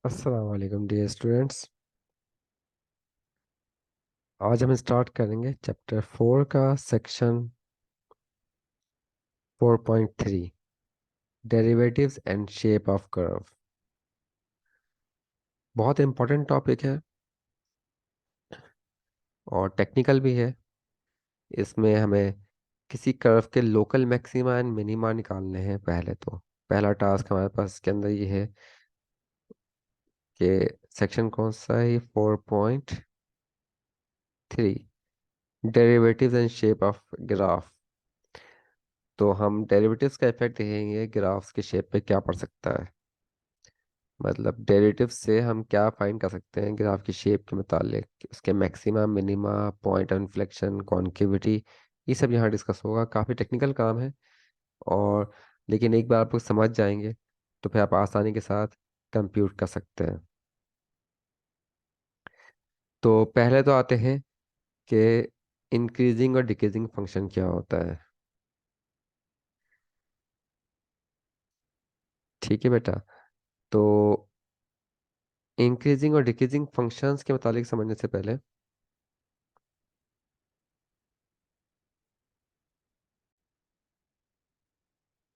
अस्सलाम वालेकुम dear students. आज हम स्टार्ट करेंगे चैप्टर 4 का section 4.3, derivatives and shape of curve. बहुत इंपॉर्टेंट टॉपिक है और टेक्निकल भी है। इसमें हमें किसी कर्व के लोकल मैक्सिमा एंड मिनिमा निकालने हैं। पहला टास्क हमारे पास इसके अंदर ये है कि सेक्शन कौन सा है, 4.3, derivatives and shape of graph. तो हम डेरिवेटिव्स का इफेक्ट देखेंगे ग्राफ्स के शेप पे क्या पड़ सकता है। मतलब डेरिवेटिव से हम क्या फाइंड कर सकते हैं ग्राफ की शेप के मुतालिक, उसके maxima minima, point of inflection, concavity, ये सब यहाँ डिस्कस होगा। काफ़ी टेक्निकल काम है और लेकिन एक बार आप लोग समझ जाएंगे तो फिर आप आसानी के साथ कंप्यूट कर सकते हैं। तो पहले तो आते हैं कि इंक्रीजिंग और डिक्रीजिंग फंक्शन क्या होता है। ठीक है बेटा। तो इंक्रीजिंग और डिक्रीजिंग फंक्शंस के मुतालिक समझने से पहले,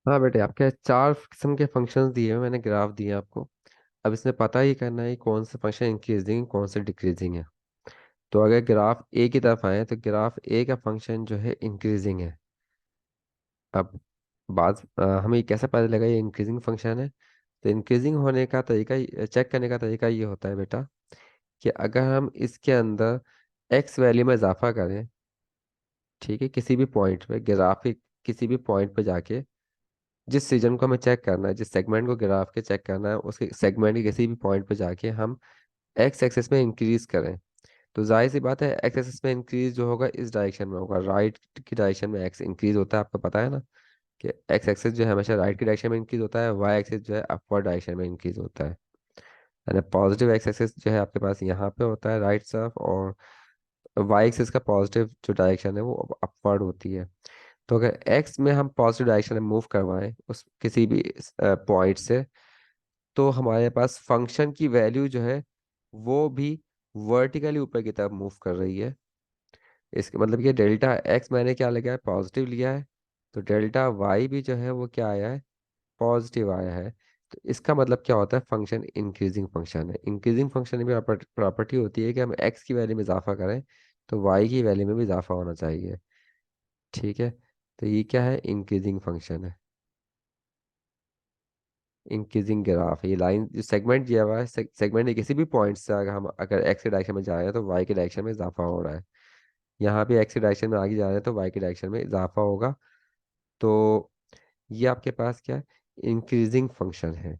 हाँ बेटे, आपके चार किस्म के फंक्शंस दिए हुए, मैंने ग्राफ दिए हैं आपको। अब इसमें पता ही करना है कि कौन से फंक्शन इंक्रीजिंग कौन से डिक्रीजिंग है। तो अगर ग्राफ ए की तरफ आए तो ग्राफ ए का फंक्शन जो है इंक्रीजिंग है। अब हमें कैसे पता चलेगा ये इंक्रीजिंग फंक्शन है। तो इंक्रीजिंग होने का तरीका, चेक करने का तरीका ये होता है बेटा कि अगर हम इसके अंदर एक्स वैल्यू में इजाफा करें, ठीक है, किसी भी पॉइंट पे, ग्राफ के किसी भी पॉइंट पे जाके, जिस रीजन को हमें चेक करना है, जिस सेगमेंट को ग्राफ के चेक करना है, उसके सेगमेंट के किसी भी पॉइंट पे जाके हम एक्स एक्सिस में इंक्रीज करें, तो जाहिर सी बात है एक्स एक्सिस में इंक्रीज जो होगा इस डायरेक्शन में होगा, राइट की डायरेक्शन में एक्स इंक्रीज होता है। आपको पता है ना कि एक्स एक्सिस जो है हमेशा राइट की डायरेक्शन में इंक्रीज होता है, वाई एक्सिस जो है अपवर्ड डायरेक्शन में इंक्रीज होता है। यानी पॉजिटिव एक्स एक्सिस जो है आपके पास यहाँ पे होता है राइट तरफ, और वाई एक्सिस का पॉजिटिव जो डायरेक्शन है वो अपवर्ड होती है। तो अगर एक्स में हम पॉजिटिव डायरेक्शन में मूव करवाएं उस किसी भी पॉइंट से, तो हमारे पास फंक्शन की वैल्यू जो है वो भी वर्टिकली ऊपर की तरफ मूव कर रही है। इसका मतलब कि डेल्टा एक्स मैंने क्या लिया है, पॉजिटिव लिया है, तो डेल्टा वाई भी जो है वो क्या आया है, पॉजिटिव आया है। तो इसका मतलब क्या होता है, फंक्शन इंक्रीजिंग फंक्शन है। इंक्रीजिंग फंक्शन में प्रॉपर्टी होती है कि हम एक्स की वैल्यू में इजाफा करें तो वाई की वैल्यू में भी इजाफा होना चाहिए। ठीक है। तो ये क्या है, इंक्रीजिंग फंक्शन है, इंक्रीजिंग ग्राफ है। ये लाइन जो सेगमेंट दिया हुआ है, सेगमेंट के किसी भी पॉइंट से अगर एक्स के डायरेक्शन में जा रहे हैं तो वाई के डायरेक्शन में इजाफा हो रहा है। यहाँ भी एक्स के डायरेक्शन में आगे जा रहे हैं तो वाई के डायरेक्शन में इजाफा होगा। तो ये आपके पास क्या है, इंक्रीजिंग फंक्शन है।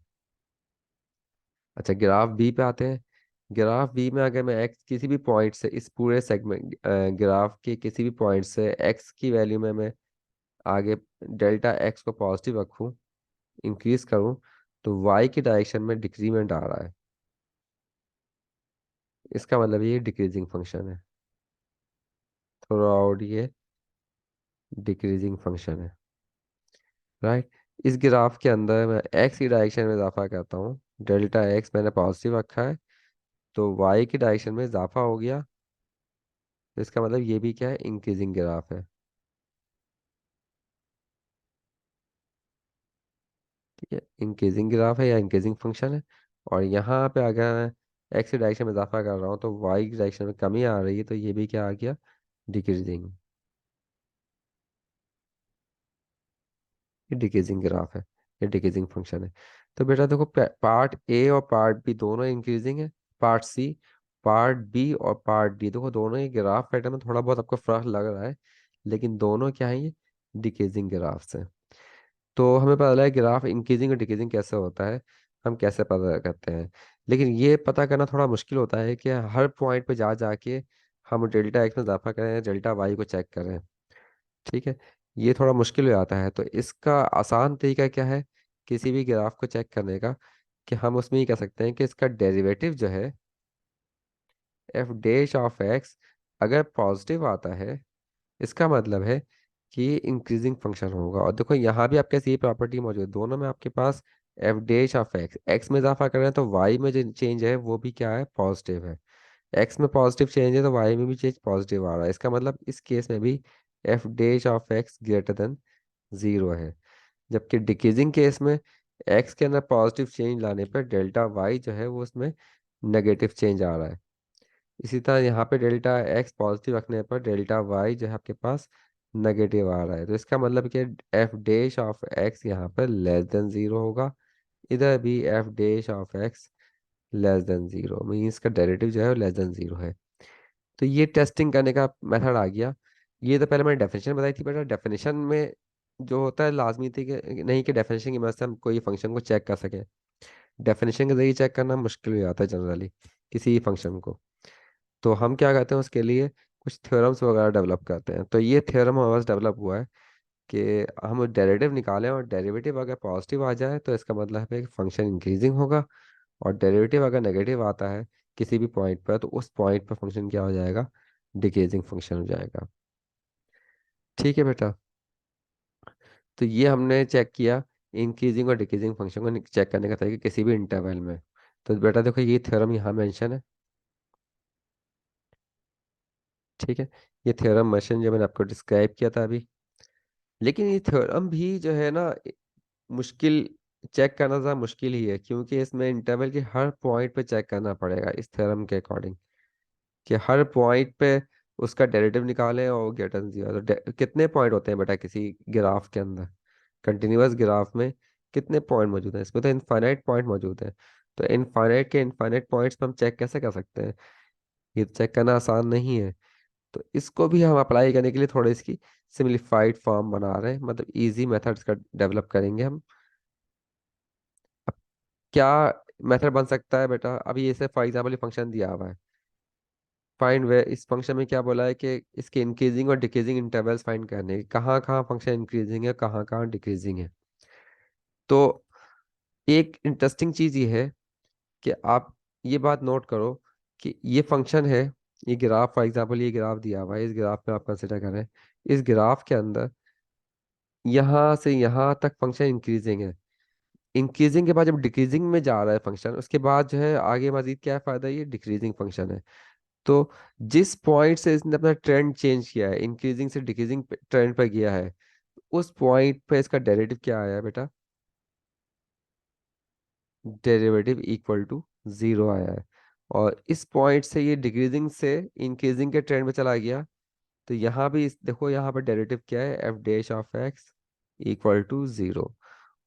अच्छा, ग्राफ बी पे आते हैं। ग्राफ बी में अगर मैं एक्स किसी भी पॉइंट से, इस पूरे सेगमेंट ग्राफ के किसी भी पॉइंट से एक्स की वैल्यू में मैं आगे डेल्टा एक्स को पॉजिटिव रखूँ, इंक्रीज करूँ, तो वाई की डायरेक्शन में डिक्रीमेंट आ रहा है। इसका मतलब ये डिक्रीजिंग फंक्शन है। थ्रू आउट ये डिक्रीजिंग फंक्शन है, राइट। इस ग्राफ के अंदर मैं एक्स की डायरेक्शन में इजाफा करता हूँ, डेल्टा एक्स मैंने पॉजिटिव रखा है, तो वाई की डायरेक्शन में इजाफा हो गया। तो इसका मतलब ये भी क्या है, इंक्रीजिंग ग्राफ है। ठीक है, इंक्रीजिंग ग्राफ है या इंक्रीजिंग फंक्शन है। और यहाँ पे अगर मैं एक्स की डायरेक्शन में इजाफा कर रहा हूँ तो वाई की डायरेक्शन में कमी आ रही है, तो ये भी क्या आ गया, डिक्रीजिंग। ये डिक्रीजिंग ग्राफ है, ये डिक्रीजिंग फंक्शन है। तो बेटा देखो, पार्ट ए और पार्ट बी दोनों इंक्रीजिंग है। पार्ट सी, पार्ट बी और पार्ट डी, देखो दोनों ही ग्राफ पैटर्न में थोड़ा बहुत आपको फर्क लग रहा है, लेकिन दोनों क्या है, ये डिक्रीजिंग ग्राफ्स हैं। तो हमें पता लगा ग्राफ इंक्रीजिंग और डिक्रीजिंग कैसे होता है, हम कैसे पता करते हैं। लेकिन ये पता करना थोड़ा मुश्किल होता है कि हर पॉइंट पे जा जाके हम डेल्टा एक्स में इजाफा करें, डेल्टा वाई को चेक करें। ठीक है, ये थोड़ा मुश्किल हो जाता है। तो इसका आसान तरीका क्या है किसी भी ग्राफ को चेक करने का, कि हम उसमें ये कह सकते हैं कि इसका डेरिवेटिव जो है एफ डैश ऑफ एक्स अगर पॉजिटिव आता है, इसका मतलब है कि इंक्रीजिंग फंक्शन होगा। और देखो यहाँ भी आपके पास ये प्रॉपर्टी मौजूद है, दोनों में आपके पास F dash of X, X में इजाफा कर रहे हैं तो वाई में जो चेंज है वो भी क्या है, पॉजिटिव है। एक्स में पॉजिटिव चेंज है तो वाई में भी चेंज पॉजिटिव आ रहा है। इसका मतलब इस केस में भी f dash of x greater than zero है। जबकि डिक्रीजिंग केस में एक्स के अंदर पॉजिटिव चेंज लाने पर डेल्टा वाई जो है वो उसमें नेगेटिव चेंज आ रहा है। इसी तरह यहाँ पे डेल्टा एक्स पॉजिटिव रखने पर डेल्टा वाई जो है आपके पास नेगेटिव आ रहा है। तो इसका मतलब कि एफ डैश ऑफ एक्स यहाँ पर लेस देन जीरो होगा, इधर भी f dash of x less than zero, means का डेरिवेटिव जो है वो लेस देन जीरो है। तो ये टेस्टिंग करने का मेथड आ गया। ये तो पहले मैंने डेफिनेशन बताई थी बेटा। डेफिनेशन में जो होता है लाजमी थी कि नहीं कि डेफिनेशन की मदद से हम कोई फंक्शन को चेक कर सकें। डेफिनेशन के जरिए चेक करना मुश्किल हो जाता है जनरली किसी फंक्शन को। तो हम क्या करते हैं उसके लिए कुछ थ्योरम्स वगैरह डेवलप करते हैं। तो ये थ्योरम हमारे पास डेवलप हुआ है कि हम डेरिवेटिव निकालें और डेरिवेटिव अगर पॉजिटिव आ जाए तो इसका मतलब है कि फंक्शन इंक्रीजिंग होगा, और डेरिवेटिव अगर नेगेटिव आता है किसी भी पॉइंट पर तो उस पॉइंट पर फंक्शन क्या हो जाएगा, डिक्रीजिंग फंक्शन हो जाएगा। ठीक है बेटा। तो ये हमने चेक किया इंक्रीजिंग और डिक्रीजिंग फंक्शन को चेक करने का तरीका किसी भी इंटरवल में। तो बेटा देखो ये थ्योरम यहाँ मेंशन है। ठीक है, ये थ्योरम मेंशन जो मैंने आपको डिस्क्राइब किया था अभी। लेकिन ये थ्योरम भी जो है ना मुश्किल, चेक करना ज़्यादा मुश्किल ही है, क्योंकि इसमें इंटरवल के हर पॉइंट पे चेक करना पड़ेगा इस थ्योरम के अकॉर्डिंग, कि हर पॉइंट पे उसका डेरिवेटिव निकालें और ग्रेटर देन जीरो। तो कितने पॉइंट होते हैं बेटा किसी ग्राफ के अंदर, कंटिन्यूअस ग्राफ में कितने पॉइंट मौजूद हैं, इसमें तो इनफाइनाइट पॉइंट मौजूद है। तो इनफाइनाइट के इनफाइनाइट पॉइंट्स पे हम चेक कैसे कर सकते हैं, ये चेक करना आसान नहीं है। तो इसको भी हम अप्लाई करने के लिए थोड़ा इसकी सिम्प्लीफाइड फॉर्म बना रहे हैं, मतलब इजी मेथड्स का डेवलप करेंगे हम। अब क्या मेथड बन सकता है बेटा, अभी इसे फॉर एग्जाम्पल ये फंक्शन दिया हुआ है, फाइंड वे, इस फंक्शन में क्या बोला है कि इसके इंक्रीजिंग और डिक्रीजिंग इंटरवल्स फाइंड करने हैं, कहाँ कहाँ फंक्शन इंक्रीजिंग है कहाँ कहाँ डिक्रीजिंग है। तो एक इंटरेस्टिंग चीज़ ये है कि आप ये बात नोट करो कि ये फंक्शन है, ये ग्राफ फॉर एग्जांपल ये ग्राफ दिया हुआ है, इस ग्राफ में आप कंसिडर करें, इस ग्राफ के अंदर यहाँ से यहाँ तक फंक्शन इंक्रीजिंग है। इंक्रीजिंग के बाद जब डिक्रीजिंग में जा रहा है फंक्शन, उसके बाद जो है आगे मजीद क्या फ़ायदा, ये डिक्रीजिंग फंक्शन है। तो जिस पॉइंट से इसने अपना ट्रेंड चेंज किया है, इंक्रीजिंग से डिक्रीजिंग ट्रेंड पर गया है, उस पॉइंट पे इसका डेरिवेटिव क्या आया है बेटा, डेरिवेटिव इक्वल टू जीरो आया है। और इस पॉइंट से ये डिक्रीजिंग से इंक्रीजिंग के ट्रेंड में चला गया, तो यहाँ भी देखो यहाँ पर डेरिवेटिव क्या है, f dash of x equal to zero.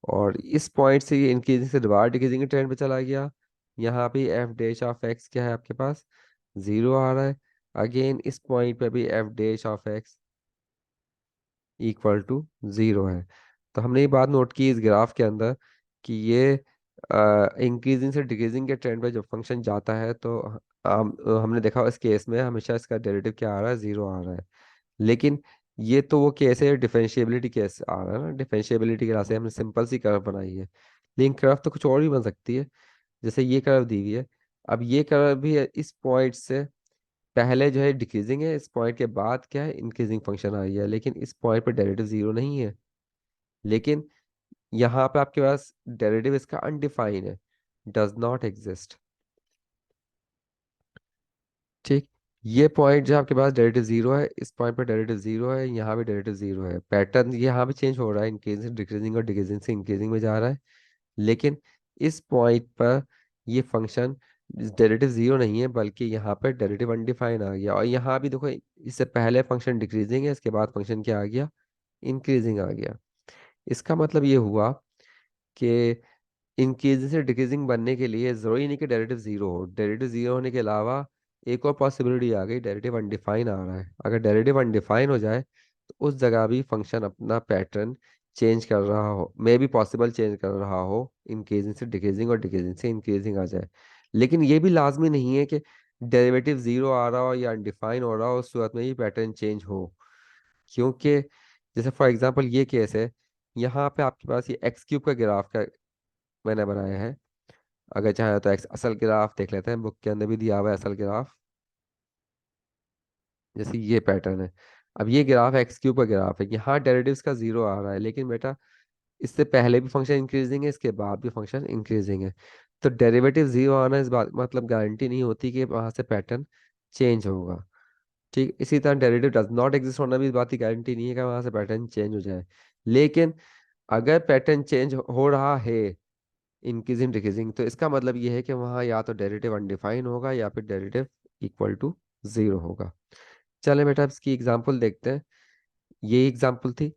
और इस पॉइंट से ये इंक्रीजिंग से दोबारा डिक्रीजिंग के ट्रेंड पे चला गया, यहाँ भी एफ डैश ऑफ एक्स क्या है आपके पास, जीरो आ रहा है। अगेन इस पॉइंट पे भी f dash of x equal to zero है। तो हमने ये बात नोट की इस ग्राफ के अंदर कि ये इंक्रीजिंग से डिक्रीजिंग के ट्रेंड पे जब फंक्शन जाता है तो हमने देखा इस केस में हमेशा इसका डेरिवेटिव क्या आ रहा है, जीरो आ रहा है। लेकिन ये तो वो केस है डिफरेंशिएबिलिटी केस आ रहा है ना, डिफरेंशिएबिलिटी के से हमने सिंपल सी कर्व बनाई है। लेकिन कर्व तो कुछ और भी बन सकती है, जैसे ये कर्व दी हुई है। अब ये कर्व भी है, इस पॉइंट से पहले जो है डिक्रीजिंग है, इस पॉइंट के बाद क्या है, इंक्रीजिंग फंक्शन आ गया है, लेकिन इस पॉइंट पर डेरिवेटिव जीरो नहीं है। लेकिन यहाँ पे आपके पास डेरिवेटिव इसका अनडिफाइन है, डज नॉट एग्जिस्ट। ठीक, ये पॉइंट जो आपके पास डेरिवेटिव जीरो है, इस पॉइंट पर डेरिवेटिव जीरो है, यहाँ भी डेरिवेटिव जीरो है। पैटर्न यहाँ भी चेंज हो रहा है, इंक्रीजिंग डिक्रीजिंग और डिक्रीजिंग से इंक्रीजिंग में जा रहा है। लेकिन इस पॉइंट पर ये फंक्शन डेरिवेटिव जीरो नहीं है, बल्कि यहाँ पर डेरिवेटिव अनडिफाइन आ गया। और यहाँ भी देखो इससे पहले फंक्शन डिक्रीजिंग है, इसके बाद फंक्शन क्या आ गया, इंक्रीजिंग आ गया। इसका मतलब ये हुआ कि इंक्रीजिंग से डिक्रीजिंग बनने के लिए जरूरी नहीं कि डेरिवेटिव जीरो हो, डेरिवेटिव जीरो होने के अलावा एक और पॉसिबिलिटी आ गई, डेरिवेटिव अनडिफाइन आ रहा है। अगर डेरिवेटिव अनडिफाइन हो जाए तो उस जगह भी फंक्शन अपना पैटर्न चेंज कर रहा हो, मे भी पॉसिबल चेंज कर रहा हो, इंक्रीजिंग से डिक्रीजिंग और डिक्रीजिंग से इंक्रीजिंग आ जाए। लेकिन ये भी लाजमी नहीं है कि डेरिवेटिव जीरो आ रहा हो या अनडिफाइन हो रहा हो उस सूरत में ही पैटर्न चेंज हो। क्योंकि जैसे फॉर एग्जांपल ये केस है, यहाँ पे आपके पास ये एक्स क्यूब का ग्राफ का मैंने बनाया है। अगर चाहे तो एक्स असल ग्राफ देख लेते हैं, बुक के अंदर भी दिया हुआ है असल ग्राफ। जैसे ये पैटर्न है, अब ये ग्राफ एक्स क्यूब का ग्राफ है, यहाँ डेरिवेटिव्स का जीरो आ रहा है, लेकिन बेटा इससे पहले भी फंक्शन इंक्रीजिंग है, इसके बाद भी फंक्शन इंक्रीजिंग है। तो डेरिवेटिव जीरो आना इस बात मतलब गारंटी नहीं होती कि वहां से पैटर्न चेंज होगा। ठीक, इसी तरह डेरिवेटिव डज नॉट एग्जिस्ट होना भी इस बात की गारंटी नहीं है कि वहां से पैटर्न चेंज हो जाए। लेकिन अगर पैटर्न चेंज हो रहा है इंक्रीजिंग डिक्रीजिंग, तो इसका मतलब ये है कि वहाँ या तो डेरिवेटिव अनडिफाइन होगा या फिर डेरिवेटिव इक्वल टू जीरो होगा। चलें बेटा, अब इसकी एग्जांपल देखते हैं। ये एग्जांपल थी,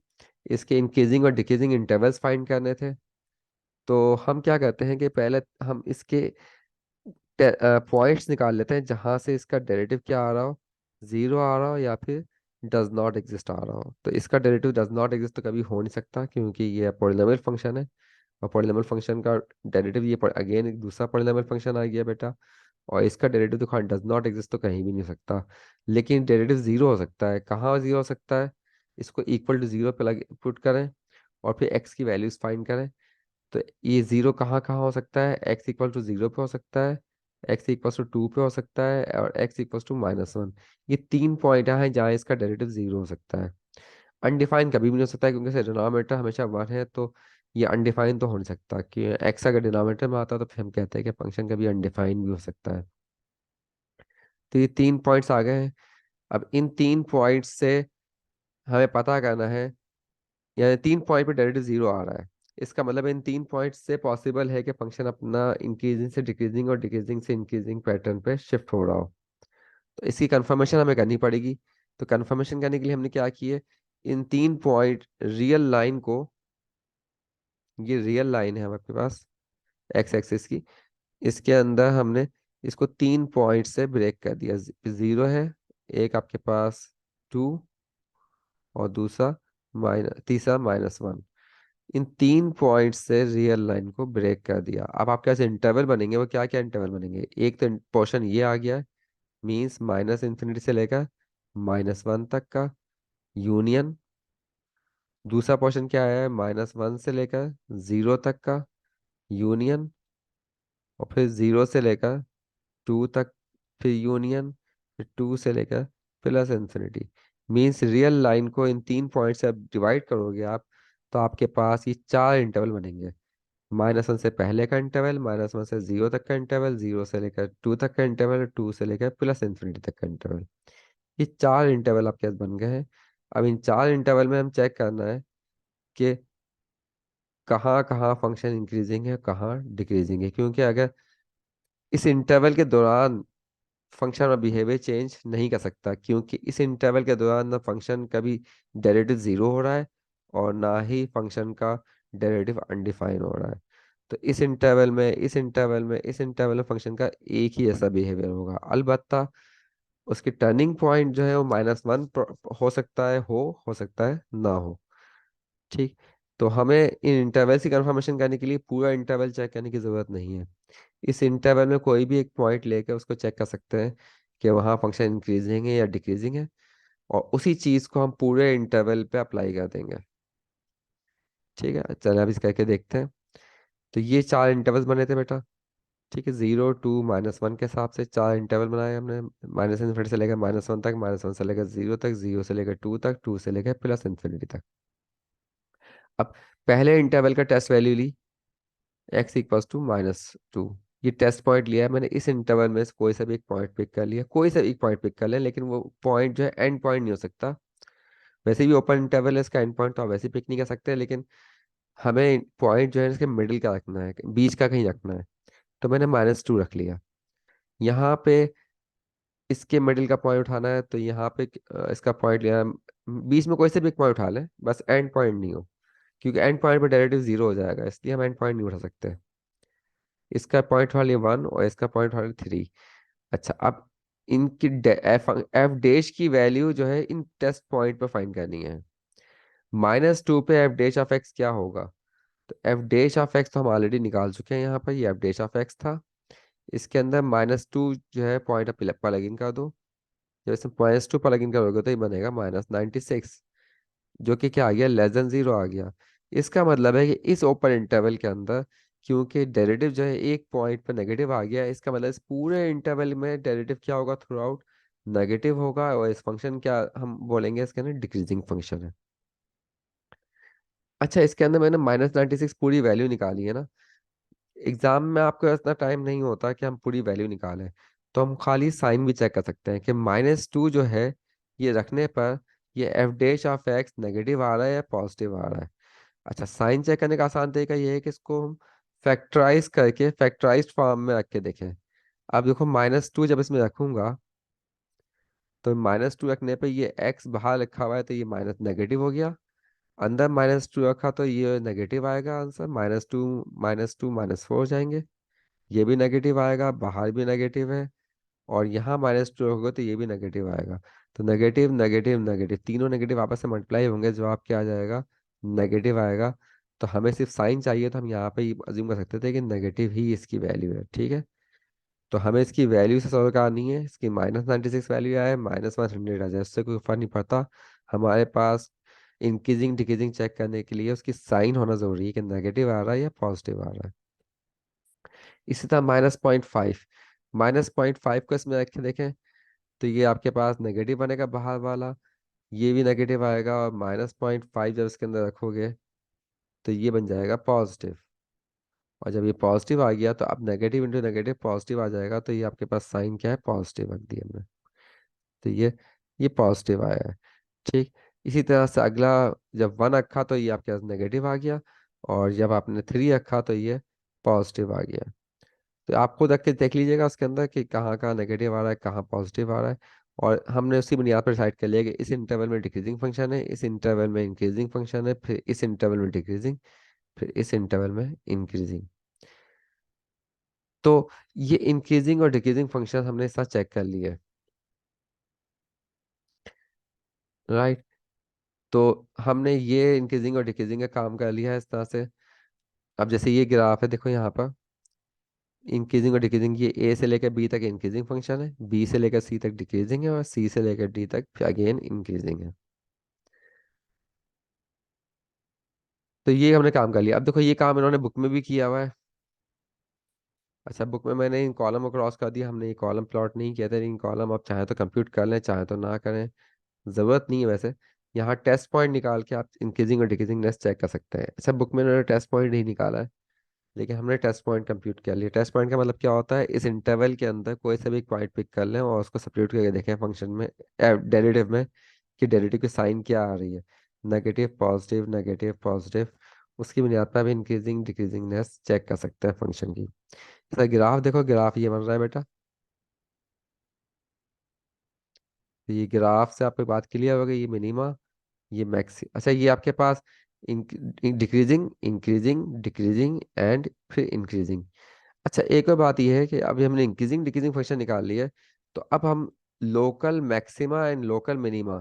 इसके इंक्रीजिंग और डिक्रीजिंग इंटरवल्स फाइंड करने थे। तो हम क्या करते हैं कि पहले हम इसके पॉइंट्स निकाल लेते हैं जहां से इसका डेरिवेटिव क्या आ रहा हो, जीरो आ रहा हो या फिर डज नॉट एग्जिस्ट आ रहा हो। तो इसका डेरिवेटिव डज नॉट एग्जिस्ट तो कभी हो नहीं सकता, क्योंकि ये पॉलिनोमियल फंक्शन है। और पॉलिनोमियल फंक्शन का डेरिवेटिव ये अगेन एक दूसरा पॉलिनोमियल फंक्शन आ गया बेटा। और इसका डेरिवेटिव तो डज नॉट एग्जिस्ट तो कहीं भी नहीं हो सकता। लेकिन डेरिवेटिव जीरो हो सकता है। कहाँ जीरो हो सकता है? इसको इक्वल टू जीरो पे लग पुट करें और फिर एक्स की वैल्यूज फाइंड करें। तो ये जीरो कहाँ कहाँ हो सकता है? एक्स इक्वल टू जीरो पे हो सकता है, एक्स इक्वल टू टू पे हो सकता है, और x equal to minus one. ये तीन पॉइंट हैं जहाँ इसका डेरिवेटिव जीरो हो सकता है। अनडिफाइन कभी भी नहीं हो सकता है, क्योंकि इसका डिनोमिनेटर हमेशा वन है। तो ये अनडिफाइन तो हो नहीं सकता कि एक्स अगर डिनोमिनेटर में आता है तो फिर हम कहते हैं कि फंक्शन कभी अनडिफाइन भी हो सकता है। तो ये तीन पॉइंट्स आ गए हैं। अब इन तीन पॉइंट्स से हमें पता करना है, यानी तीन पॉइंट पे डेरिवेटिव जीरो आ रहा है। इसका मतलब इन तीन पॉइंट से पॉसिबल है कि फंक्शन अपना इंक्रीजिंग से डिक्रीजिंग और डिक्रीजिंग से इंक्रीजिंग पैटर्न पे शिफ्ट हो रहा हो। तो इसकी कंफर्मेशन हमें करनी पड़ेगी। तो कंफर्मेशन करने के लिए हमने क्या किए, इन तीन पॉइंट रियल लाइन को, ये रियल लाइन है हमारे पास एक्स एक्सिस की, इसके अंदर हमने इसको तीन पॉइंट से ब्रेक कर दिया। जीरो है, एक आपके पास टू, और दूसरा तीसरा माइनस वन। इन तीन पॉइंट से रियल लाइन को ब्रेक कर दिया। अब आपके पास इंटरवल बनेंगे, वो क्या क्या इंटरवल बनेंगे? एक तो पोर्शन ये आ गया, मीन्स माइनस इन्फिनिटी से लेकर माइनस वन तक का यूनियन। दूसरा पोर्शन क्या आया है? माइनस वन से लेकर जीरो तक का यूनियन, और फिर जीरो से लेकर टू तक फिर यूनियन, फिर टू से लेकर plus infinity. Means real line को इन तीन पॉइंट से अब डिवाइड करोगे आप, तो आपके पास ये चार इंटरवल बनेंगे। माइनस वन से पहले का इंटरवल, माइनस वन से जीरो तक का इंटरवल, जीरो से लेकर टू तक का इंटरवल, टू से लेकर प्लस इन्फिनिटी तक का इंटरवल। ये चार इंटरवल आपके पास बन गए हैं। अब इन चार इंटरवल में हम चेक करना है कि कहाँ कहाँ फंक्शन इंक्रीजिंग है, कहाँ डिक्रीजिंग है। क्योंकि अगर इस इंटरवल के दौरान फंक्शन और बिहेवियर चेंज नहीं कर सकता, क्योंकि इस इंटरवल के दौरान ना फंक्शन का भी डेरिवेटिव जीरो हो रहा है और ना ही फंक्शन का डेरिवेटिव अनडिफाइन हो रहा है। तो इस इंटरवल में फंक्शन का एक ही ऐसा बिहेवियर होगा। अलबत्ता उसकी टर्निंग पॉइंट जो है वो माइनस वन हो सकता है, हो सकता है ना हो। ठीक, तो हमें इन इंटरवल्स की कंफर्मेशन करने के लिए पूरा इंटरवल चेक करने की जरूरत नहीं है। इस इंटरवल में कोई भी एक पॉइंट लेकर उसको चेक कर सकते हैं कि वहाँ फंक्शन इंक्रीजिंग है या डिक्रीजिंग है, और उसी चीज़ को हम पूरे इंटरवल पे अप्लाई कर देंगे। ठीक है, चलो अब इस करके देखते हैं। तो ये चार इंटरवल्स बने थे बेटा। ठीक है, जीरो टू माइनस वन के हिसाब से चार इंटरवल बनाए हमने। माइनस इन्फिनिटी से लेकर माइनस वन तक, माइनस वन से लेकर जीरो तक, जीरो से लेकर टू तक, टू से लेकर प्लस इन्फिनिटी तक। अब पहले इंटरवल का टेस्ट वैल्यू ली, x equals to minus two. ये टेस्ट पॉइंट लिया है मैंने। इस इंटरवल में से कोई सा भी एक पॉइंट पिक कर लिया, कोई सा एक पॉइंट पिक कर लें, लेकिन वो पॉइंट जो है एंड पॉइंट नहीं हो सकता। वैसे भी ओपन इंटरवल है, इसका एंड पॉइंट तो आप वैसे पिक नहीं कर सकते, लेकिन हमें पॉइंट जो है इसके मिडिल का रखना है, बीच का कहीं रखना है। तो मैंने माइनस टू रख लिया यहाँ पे। इसके मिडिल का पॉइंट उठाना है, तो यहाँ पे इसका पॉइंट लिया। बीच में कोई से भी एक पॉइंट उठा लें, बस एंड पॉइंट नहीं हो, क्योंकि एंड पॉइंट पे डेरिवेटिव जीरो हो जाएगा, इसलिए हम एंड पॉइंट नहीं उठा सकते। इसका पॉइंट वाले वन और इसका पॉइंट वाले थ्री। अच्छा, अब इनकी एफ एफ डैश की वैल्यू जो है इन टेस्ट पॉइंट पर फाइंड करनी है। माइनस टू पे एफ डैश ऑफ एक्स क्या होगा? तो एफ डैश ऑफ एक्स तो हम ऑलरेडी निकाल चुके हैं, यहाँ पर ये एफ डैश ऑफ एक्स था। इसके अंदर माइनस टू जो है पॉइंट प्लग इन कर दो। जब इसमें माइनस टू प्लग इन करोगे तो ये बनेगा माइनस नाइन्टी सिक्स, जो कि क्या आ गया, लेस देन जीरो आ गया। इसका मतलब है कि इस ओपन इंटरवल के अंदर, क्योंकि डेरिवेटिव जो है एक पॉइंट पर नेगेटिव आ गया, इसका मतलब इस पूरे इंटरवल में डेरिवेटिव क्या होगा, थ्रू आउट नेगेटिव होगा। और इस फंक्शन क्या हम बोलेंगे, इसके अंदर डिक्रीजिंग फंक्शन है। अच्छा, इसके अंदर मैंने -96 पूरी वैल्यू निकाली है ना। एग्जाम में आपको इतना टाइम नहीं होता कि हम पूरी वैल्यू निकालें, तो हम खाली साइन भी चेक कर सकते हैं कि -2 जो है, ये रखने पर ये F dash of X negative आ रहा है या पॉजिटिव आ रहा है। अच्छा, साइन चेक करने का आसान तरीका ये है कि इसको हम फैक्टराइज करके फैक्टराइज्ड फॉर्म में रख के देखें। अब देखो, -2 जब इसमें रखूंगा, तो -2 रखने पे ये एक्स बाहर लिखा हुआ है तो ये माइनस नेगेटिव हो गया। अंदर -2 रखा तो ये नेगेटिव आएगा आंसर, -2 -4 हो जाएंगे। ये भी नेगेटिव आएगा, बाहर भी नेगेटिव है। और यहाँ -2 होगा तो ये भी नेगेटिव आएगा। तो नेगेटिव नेगेटिव नेगेटिव, तीनों नेगेटिव आपस में मल्टीप्लाई होंगे, जवाब क्या आ जाएगा? नेगेटिव आएगा। तो हमें सिर्फ साइन चाहिए, तो हम यहाँ पे अज्यूम कर सकते थे कि नेगेटिव ही इसकी वैल्यू है, ठीक है। तो हमें इसकी वैल्यू से सॉल्व करनी है, इसकी -96 वैल्यू आए, -100 आ जाए, उससे कोई फर्क नहीं पड़ता। हमारे पास इंक्रीजिंग डिक्रीजिंग चेक करने के लिए उसकी साइन होना जरूरी है कि नेगेटिव आ रहा है या पॉजिटिव आ रहा है। इसी तरह -0.5, -0.5 को इसमें रख के देखें, तो ये आपके पास नेगेटिव बनेगा बाहर वाला, ये भी नेगेटिव आएगा, और -0.5 जब इसके अंदर रखोगे तो ये बन जाएगा पॉजिटिव। और जब ये पॉजिटिव आ गया तो अब नेगेटिव इंटू नेगेटिव पॉजिटिव आ जाएगा, तो ये आपके पास साइन क्या है? पॉजिटिव रख दिया हमने। तो ये पॉजिटिव आया है, ठीक। इसी तरह से अगला, जब 1 रखा तो ये आपके पास नेगेटिव आ गया, और जब आपने 3 रखा तो ये पॉजिटिव आ गया। तो आप खुद रख के देख लीजिएगा उसके अंदर कि कहाँ कहाँ नेगेटिव आ रहा है, कहाँ पॉजिटिव आ रहा है। और हमने उसी बुनियाद पर डिसाइड कर लिया कि इस इंटरवल में डिक्रीजिंग फंक्शन है, इस इंटरवल में इंक्रीजिंग फंक्शन है, फिर इस इंटरवल में डिक्रीजिंग, फिर इस इंटरवल में इंक्रीजिंग। तो ये इंक्रीजिंग और डिक्रीजिंग फंक्शन हमने इस साथ चेक कर लिए, राइट। तो हमने ये इंक्रीजिंग और डिक्रीजिंग का काम कर लिया है इस तरह से। अब जैसे ये ग्राफ है, देखो यहाँ पर इंक्रीजिंग और डिक्रीजिंग, ये ए से लेकर बी तक इंक्रीजिंग फंक्शन है, बी से लेकर सी तक डिक्रीजिंग है, और सी से लेकर डी तक फिर अगेन इंक्रीजिंग है। तो ये हमने काम कर लिया। अब देखो, ये काम इन्होंने बुक में भी किया हुआ है। अच्छा, बुक में मैंने इन कॉलम को क्रॉस कर दिया, हमने ये कॉलम प्लॉट नहीं किया था, इन कॉलम आप चाहे तो कंप्यूट कर लें, चाहे तो ना करें, ज़रूरत नहीं है वैसे। यहाँ टेस्ट पॉइंट निकाल के आप इंक्रीजिंग और डिक्रीजिंग चेक कर सकते हैं। अच्छा, बुक में इन्होंने टेस्ट पॉइंट नहीं निकाला है, लेकिन हमने टेस्ट पॉइंट कंप्यूट कर लिया। टेस्ट पॉइंट का मतलब क्या होता है? इस इंटरवल के अंदर कोई सा भी पॉइंट पिक कर लें और उसको सब्स्टिट्यूट करके देखें फंक्शन में, डेरिवेटिव में, कि डेरिवेटिव की साइन क्या आ रही है, नेगेटिव पॉजिटिव नेगेटिव पॉजिटिव। उसकी बुनियाद पर भी इंक्रीजिंग डिक्रीजिंगनेस चेक कर सकते हैं फंक्शन की। सर ग्राफ देखो, ग्राफ ये बन रहा है बेटा। तो ये ग्राफ से आपको बात क्लियर हो गई, ये मिनिमा, ये मैक्सी। अच्छा, ये आपके पास डिक्रीजिंग इंक्रीजिंग डिक्रीजिंग एंड फिर इंक्रीजिंग। अच्छा, एक और बात यह है कि अभी हमने इंक्रीजिंग डिक्रीजिंग फंक्शन निकाल लिया है, तो अब हम local maxima and local minima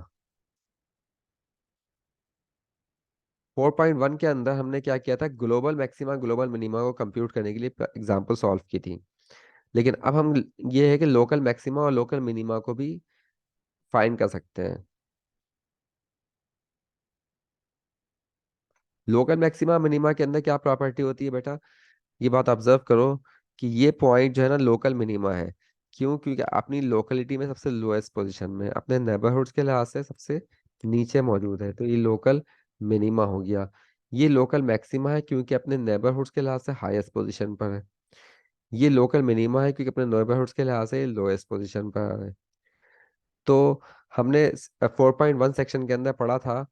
4.1 के अंदर हमने क्या किया था? ग्लोबल मैक्सिमा ग्लोबल मिनिमा को कंप्यूट करने के लिए एग्जांपल सॉल्व की थी। लेकिन अब हम, ये है कि लोकल मैक्सिमा और लोकल मिनिमा को भी फाइंड कर सकते हैं। लोकल मैक्सिमा मिनिमा के अंदर क्या प्रॉपर्टी होती है बेटा? ये बात ऑब्जर्व करो कि ये पॉइंट जो है ना लोकल मिनिमा है। क्यों? क्योंकि अपनी लोकेलिटी में सबसे लोएस्ट पोजीशन में, अपने नेबरहुड्स के लिहाज से सबसे नीचे मौजूद है, तो ये लोकल मिनिमा हो गया। ये लोकल मैक्सिमा है क्योंकि अपने नेबरहुड्स के लिहाज से हाईएस्ट पोजीशन पर है। ये लोकल मिनिमा है क्योंकि अपने नेबरहुड्स के लिहाज से लोएस्ट पोजीशन पर है। तो हमने 4.1 सेक्शन के अंदर पढ़ा था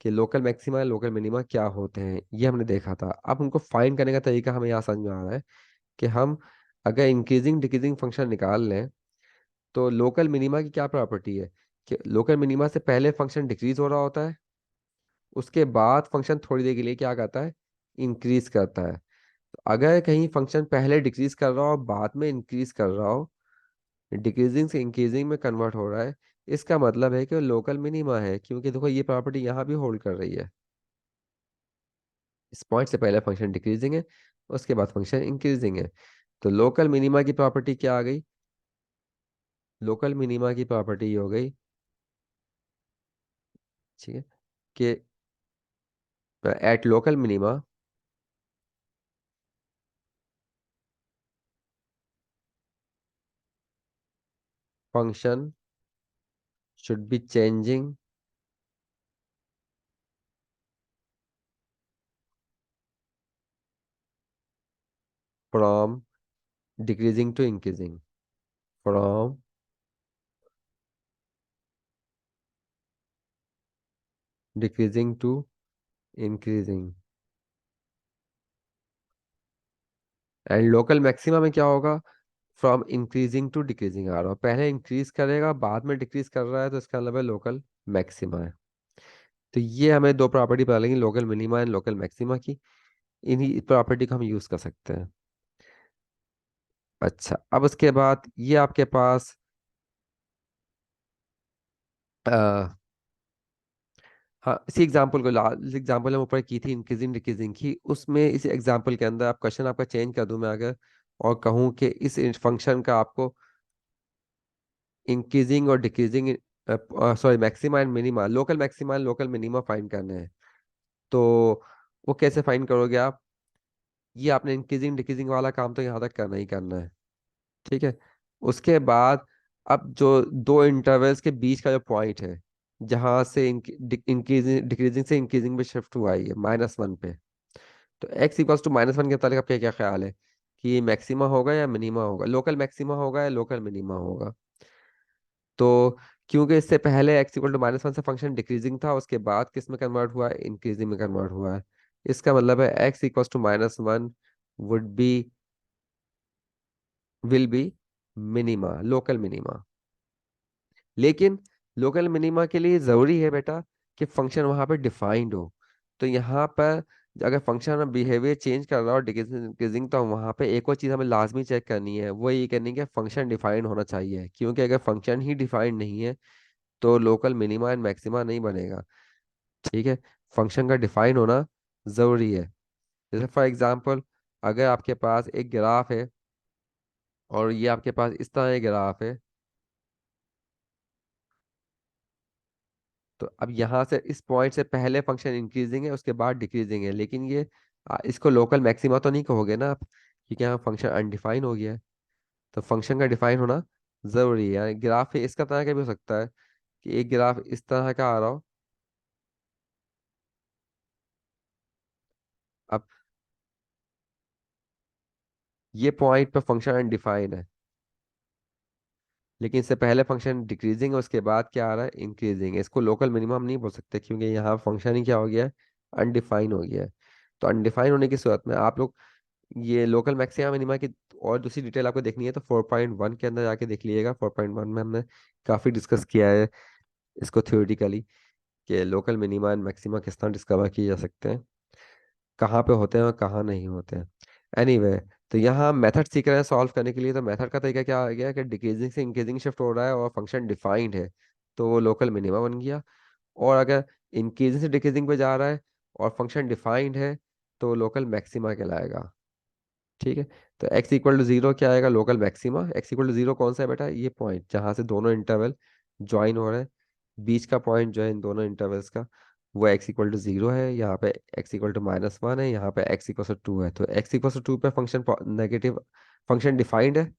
कि लोकल मैक्सिमा लोकल मिनिमा क्या होते हैं, ये हमने देखा था। अब उनको फाइंड करने का तरीका हमें यहाँ समझ में आ रहा है कि हम अगर इंक्रीजिंग डिक्रीजिंग फंक्शन निकाल लें, तो लोकल मिनिमा की क्या प्रॉपर्टी है कि लोकल मिनिमा से पहले फंक्शन डिक्रीज हो रहा होता है, उसके बाद फंक्शन थोड़ी देर के लिए क्या करता है? इंक्रीज करता है। तो अगर कहीं फंक्शन पहले डिक्रीज कर रहा हो बाद में इंक्रीज कर रहा हो, डिक्रीजिंग से इंक्रीजिंग में कन्वर्ट हो रहा है, इसका मतलब है कि वो लोकल मिनिमा है, क्योंकि देखो ये प्रॉपर्टी यहाँ भी होल्ड कर रही है। इस पॉइंट से पहले फंक्शन डिक्रीजिंग है, उसके बाद फंक्शन इंक्रीजिंग है। तो लोकल मिनिमा की प्रॉपर्टी क्या आ गई? लोकल मिनिमा की प्रॉपर्टी ये हो गई, ठीक है, कि at local minima function should be changing from decreasing to increasing, from decreasing to increasing. And local maxima में क्या होगा, फ्रॉम इंक्रीजिंग टू डिक्रीजिंग आ रहा है, पहले इंक्रीज करेगा बाद में डिक्रीज कर रहा है, तो इसका मतलब है लोकल मैक्सिमा है। तो ये हमें दो प्रॉपर्टी पता लगी, local minima and local maxima की। इन्हीं प्रॉपर्टी को हम यूज कर सकते हैं। अच्छा, अब उसके बाद ये आपके पास आ, हाँ, इसी एग्जांपल को लास्ट एग्जांपल हम ऊपर की थी इंक्रीजिंग डिक्रीजिंग की, उसमें इसी एग्जांपल के अंदर आप क्वेश्चन आपका चेंज कर दूं मैं अगर, और कहूँ कि इस फंक्शन का आपको इंक्रीजिंग और decreasing, sorry maxima and minima, local maxima and local minima find करने हैं, तो वो कैसे फाइंड करोगे आप? ये आपने इंक्रीजिंग डिक्रीजिंग वाला काम तो यहाँ तक करना ही करना है। ठीक है। उसके बाद अब जो दो इंटरवल्स के बीच का जो पॉइंट है, जहां से इंक्रीजिंग डिक्रीजिंग से इंक्रीजिंग पे शिफ्ट हुआ है, ये -1 पे, तो x इक्वल्स टू -1 के मुताबिक आपका क्या ख्याल है कि ये मैक्सिमा होगा या मिनिमा होगा, लोकल मैक्सिमा होगा या लोकल मिनिमा होगा? तो क्योंकि इससे पहले x इक्वल टू -1 से फंक्शन डिक्रीजिंग था, उसके बाद किस में कन्वर्ट हुआ है, इंक्रीजिंग में कन्वर्ट हुआ है। इसका मतलब है x equals to -1 would be, will be minima, local minima. लेकिन लोकल मिनिमा के लिए जरूरी है बेटा कि फंक्शन वहां पे डिफाइंड हो। तो यहाँ पर अगर फंक्शन में बिहेवियर चेंज कर रहा हो डिक्रीजिंग इंक्रीजिंग, तो वहां पे एक और चीज हमें लाजमी चेक करनी है, वो ये करनी है कि फंक्शन डिफाइंड होना चाहिए, क्योंकि अगर फंक्शन ही डिफाइंड नहीं है तो लोकल मिनिमा एंड मैक्सिमा नहीं बनेगा। ठीक है। फंक्शन का डिफाइन होना जरूरी है। जैसे फॉर एग्जांपल, अगर आपके पास एक ग्राफ है और ये आपके पास इस तरह एक ग्राफ है, तो अब यहाँ से इस पॉइंट से पहले फंक्शन इंक्रीजिंग है, उसके बाद डिक्रीजिंग है, लेकिन ये इसको लोकल मैक्सिमा तो नहीं कहोगे ना आप, क्योंकि यहाँ फंक्शन अनडिफाइन हो गया है। तो फंक्शन का डिफाइन होना जरूरी है। यानी ग्राफ इसका तरह का भी हो सकता है कि एक ग्राफ इस तरह का आ रहा हो। अब ये पॉइंट पे फंक्शन अनडिफाइन है, लेकिन इससे पहले फंक्शन डिक्रीजिंग है, उसके बाद क्या आ रहा है, इंक्रीजिंग है। इसको लोकल मिनिमम नहीं बोल सकते, क्योंकि यहाँ फंक्शन ही क्या हो गया है, अनडिफाइन हो गया है। तो अनडिफाइन होने की सूरत में आप लोग ये लोकल मैक्सिमा मिनिमा की और दूसरी डिटेल आपको देखनी है तो 4.1 के अंदर जाके देख लीजिएगा। 4.1 में हमने काफ़ी डिस्कस किया है इसको थ्योरेटिकली, कि लोकल मिनिमा एंड मैक्सिमा किस तरह डिस्कवर किए जा सकते हैं, कहाँ पे होते हैं और कहाँ नहीं होते हैं। एनीवे, तो यहाँ मेथड सीख रहे हैं सॉल्व करने के लिए, तो मेथड का तरीका क्या आ गया कि डिक्रीजिंग से इंक्रीजिंग शिफ्ट हो रहा है और फंक्शन डिफाइंड है, तो वो लोकल मिनिमा बन गया। और अगर इंक्रीजिंग से डिक्रीजिंग पे जा रहा है और फंक्शन डिफाइंड है, तो लोकल मैक्सिमा कहलाएगा। ठीक है। तो x = 0 क्या आएगा, लोकल मैक्सिमा। x = 0 कौन सा है बेटा, ये पॉइंट जहां से दोनों इंटरवल ज्वाइन हो रहे हैं, बीच का पॉइंट जो है इन दोनों इंटरवल्स का, वो x = 0 है। यहाँ पे x = -1 है, यहाँ पे x = 2 है। तो x = 2 पे फंक्शन नेगेटिव, फंक्शन डिफाइंड है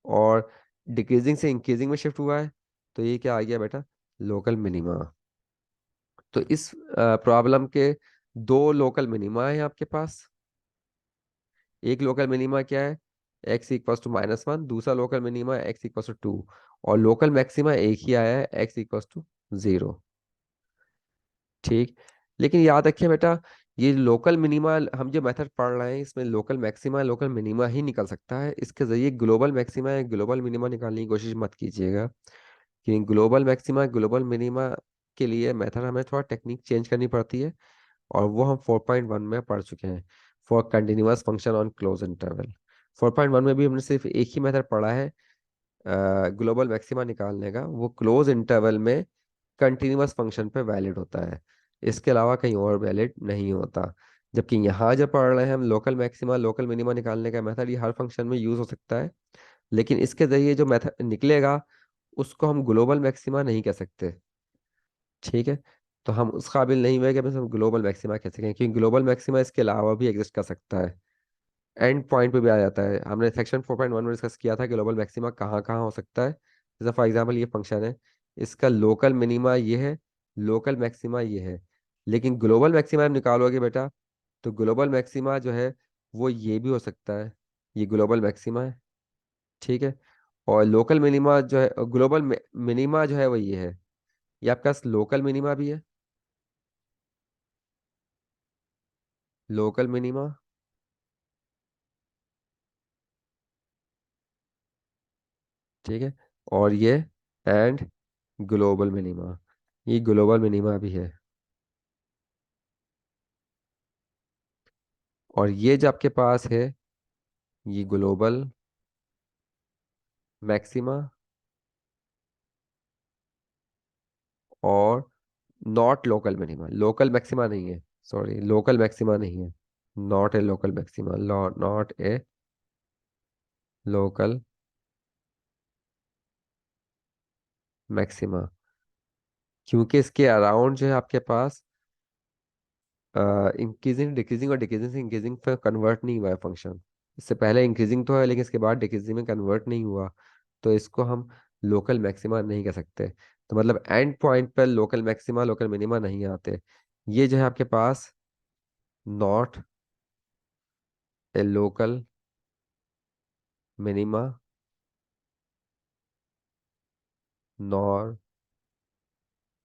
और डिक्रीजिंग से इंक्रीजिंग में शिफ्ट हुआ है, तो ये क्या आ गया बेटा, लोकल मिनिमा। तो इस प्रॉब्लम के दो लोकल मिनिमा है आपके पास। एक लोकल मिनिमा क्या है, x = -1, दूसरा लोकल मिनिमा x = 2, और लोकल मैक्सिमा एक ही आया है, x = 0। ठीक। लेकिन याद रखिए बेटा, ये लोकल मिनिमा हम जो मेथड पढ़ रहे हैं इसमें लोकल मैक्सिमा लोकल मिनिमा ही निकल सकता है, इसके जरिए ग्लोबल मैक्सिमा या ग्लोबल मिनिमा निकालने की कोशिश मत कीजिएगा, क्योंकि ग्लोबल मैक्सिमा ग्लोबल मिनिमा के लिए मेथड हमें थोड़ा टेक्निक चेंज करनी पड़ती है, और वो हम 4.1 में पढ़ चुके हैं, for continuous function on close interval. 4.1 में भी हमने सिर्फ एक ही मेथड पढ़ा है ग्लोबल मैक्सिमा निकालने का, वो क्लोज इंटरवल में कंटिन्यूअस फंक्शन पे वैलिड होता है, इसके अलावा कहीं और वैलिड नहीं होता। जबकि यहाँ जब पढ़ रहे हैं हम लोकल मैक्सिमा लोकल मिनिमा निकालने का मेथड, ये हर फंक्शन में यूज हो सकता है, लेकिन इसके जरिए जो मेथड निकलेगा उसको हम ग्लोबल मैक्सिमा नहीं कह सकते। ठीक है। तो हम उस काबिल नहीं हुए कि बस हम ग्लोबल मैक्सिमा कह सकें, क्योंकि ग्लोबल मैक्सिमा इसके अलावा भी एग्जिस्ट कर सकता है, एंड पॉइंट पे भी आ जाता है। हमने सेक्शन 4.1 में डिस्कस किया था कि ग्लोबल मैक्सिमा कहाँ कहाँ हो सकता है। जैसे फॉर एग्जांपल ये फंक्शन है, इसका लोकल मिनिमा ये है, लोकल मैक्सिमा ये है, लेकिन ग्लोबल मैक्सिमा हम निकालोगे बेटा, तो ग्लोबल मैक्सिमा जो है वो ये भी हो सकता है, ये ग्लोबल मैक्सिमा है। ठीक है। और लोकल मिनिमा जो है, ग्लोबल मिनिमा जो है वो ये है। ये आपके पास लोकल मिनिमा भी है, लोकल मिनिमा। ठीक है। और ये एंड ग्लोबल मिनिमा, ये ग्लोबल मिनिमा भी है। और ये जो आपके पास है, ये ग्लोबल मैक्सिमा और not local minima, local maxima नहीं है, सॉरी लोकल मैक्सिमा नहीं है। Not a local maxima, not a local maxima, क्योंकि इसके अराउंड जो है आपके पास इंक्रीजिंग डिक्रीजिंग और डिक्रीजिंग से इंक्रीजिंग पे कन्वर्ट नहीं हुआ है फंक्शन। इससे पहले इंक्रीजिंग तो है लेकिन इसके बाद डिक्रीजिंग में कन्वर्ट नहीं हुआ, तो इसको हम लोकल मैक्सिमा नहीं कह सकते। तो मतलब एंड पॉइंट पर लोकल मैक्सिमा लोकल मिनिमा नहीं आते। ये जो है आपके पास not a local minima nor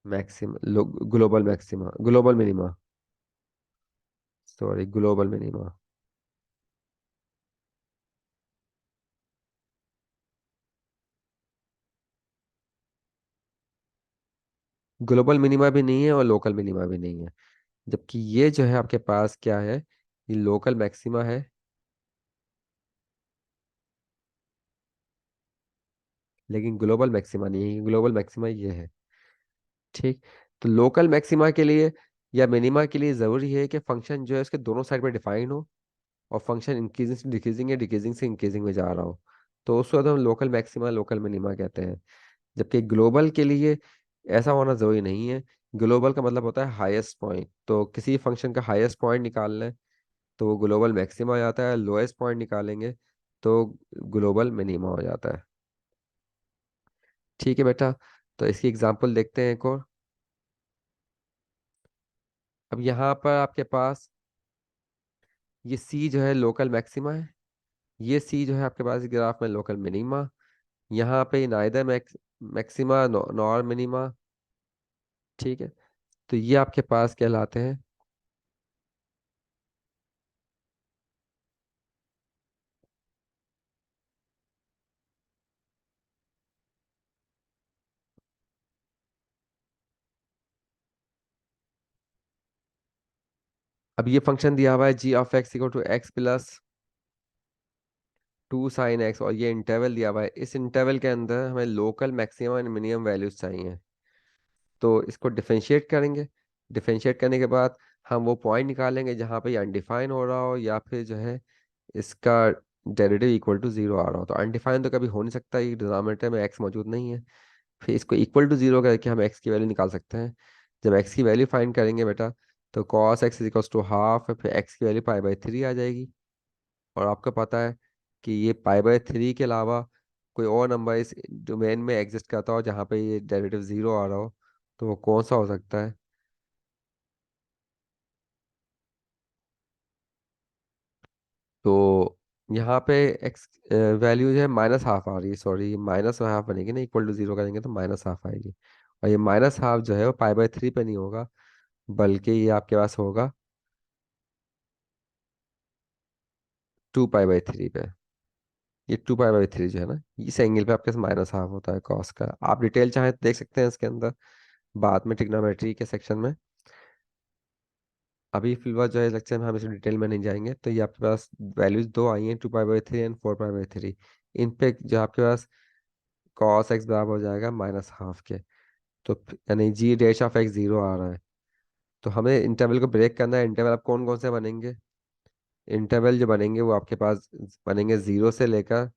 maxima global maxima, global minima, sorry global minima. Global minima भी नहीं है और लोकल मिनिमा भी नहीं है, जबकि ये जो है आपके पास क्या है, ये लोकल मैक्सिमा है लेकिन ग्लोबल मैक्सिमा नहीं है, ग्लोबल मैक्सिमा ये है। ठीक। तो लोकल मैक्सिमा के लिए या मिनिमा के लिए ज़रूरी है कि फंक्शन जो है उसके दोनों साइड में डिफाइन हो, और फंक्शन इंक्रीजिंग से डिक्रीजिंग या डिक्रीजिंग से इंक्रीजिंग में जा रहा हो, तो उसको तो हम लोकल मैक्सिमा लोकल मिनिमा कहते हैं। जबकि ग्लोबल के लिए ऐसा होना ज़रूरी नहीं है। ग्लोबल का मतलब होता है हाईएस्ट पॉइंट, तो किसी फंक्शन का हाईएस्ट पॉइंट निकालना है तो वो ग्लोबल मैक्सिमा हो जाता है, लोएस्ट पॉइंट निकालेंगे तो ग्लोबल मिनिमा हो जाता है। ठीक है बेटा। तो इसकी एग्जांपल देखते हैं एक और। अब यहाँ पर आपके पास ये सी जो है लोकल मैक्सिमा है, ये सी जो है आपके पास ग्राफ में लोकल मिनिमा। यहाँ पे नाइदर मैक्सिमा नॉर मिनिमा। ठीक है। तो ये आपके पास कहलाते हैं। अब ये फंक्शन दिया हुआ है G of x equal to X plus 2 sin x, और ये इंटरवल दिया हुआ है, इस इंटरवल के अंदर हमें local maximum and minimum values चाहिए। तो इसको डिफरेंशिएट करेंगे, डिफरेंशिएट करने के बाद हम वो पॉइंट निकालेंगे जहाँ पे ये अनडिफाइन हो रहा हो या फिर जो है इसका डेरिवेटिव इक्वल टू जीरो आ रहा हो। तो अनडिफाइन तो कभी हो नहीं सकता, ये डिनोमिनेटर में एक्स मौजूद नहीं है। फिर इसको इक्वल टू जीरो करके हम एक्स की वैल्यू निकाल सकते हैं। जब एक्स की वैल्यू फाइंड करेंगे बेटा, तो cos x is equal to half, फिर एक्स की वैल्यू पाई बाई 3 आ जाएगी। और आपको पता है कि ये पाई बाई 3 के अलावा कोई और नंबर इस डोमेन में एग्जिस्ट करता हो जहाँ पे ये डेरिवेटिव जीरो आ रहा हो, तो वो कौन सा हो सकता है। तो यहाँ पे एक्स वैल्यू जो है माइनस हाफ आ रही है, सॉरी माइनस हाफ बनेगी ना, इक्वल टू जीरो करेंगे तो माइनस हाफ आएगी। और ये माइनस हाफ जो है वो पाई बाई 3 पे नहीं होगा, बल्कि ये आपके पास होगा 2 पाई बाई 3 पे। ये 2 पाई बाई 3 जो है ना, इस एंगल पे आपके पास माइनस हाफ होता है कॉस का। आप डिटेल चाहें तो देख सकते हैं इसके अंदर बाद में ट्रिग्नोमेट्री के सेक्शन में। अभी फिलहाल जो है लेक्चर में हम इस डिटेल में नहीं जाएंगे। तो ये आपके पास वैल्यूज दो आई हैं, 2 पाई बाई 3 एंड 4 पाई बाई 3। इन पे जो आपके पास कॉस एक्स बराबर हो जाएगा माइनस हाफ के। तो यानी जी डैश ऑफ एक्स जीरो आ रहा है। तो हमें इंटरवल को ब्रेक करना है। इंटरवल अब कौन कौन से बनेंगे, इंटरवल जो बनेंगे वो आपके पास बनेंगे जीरो से लेकर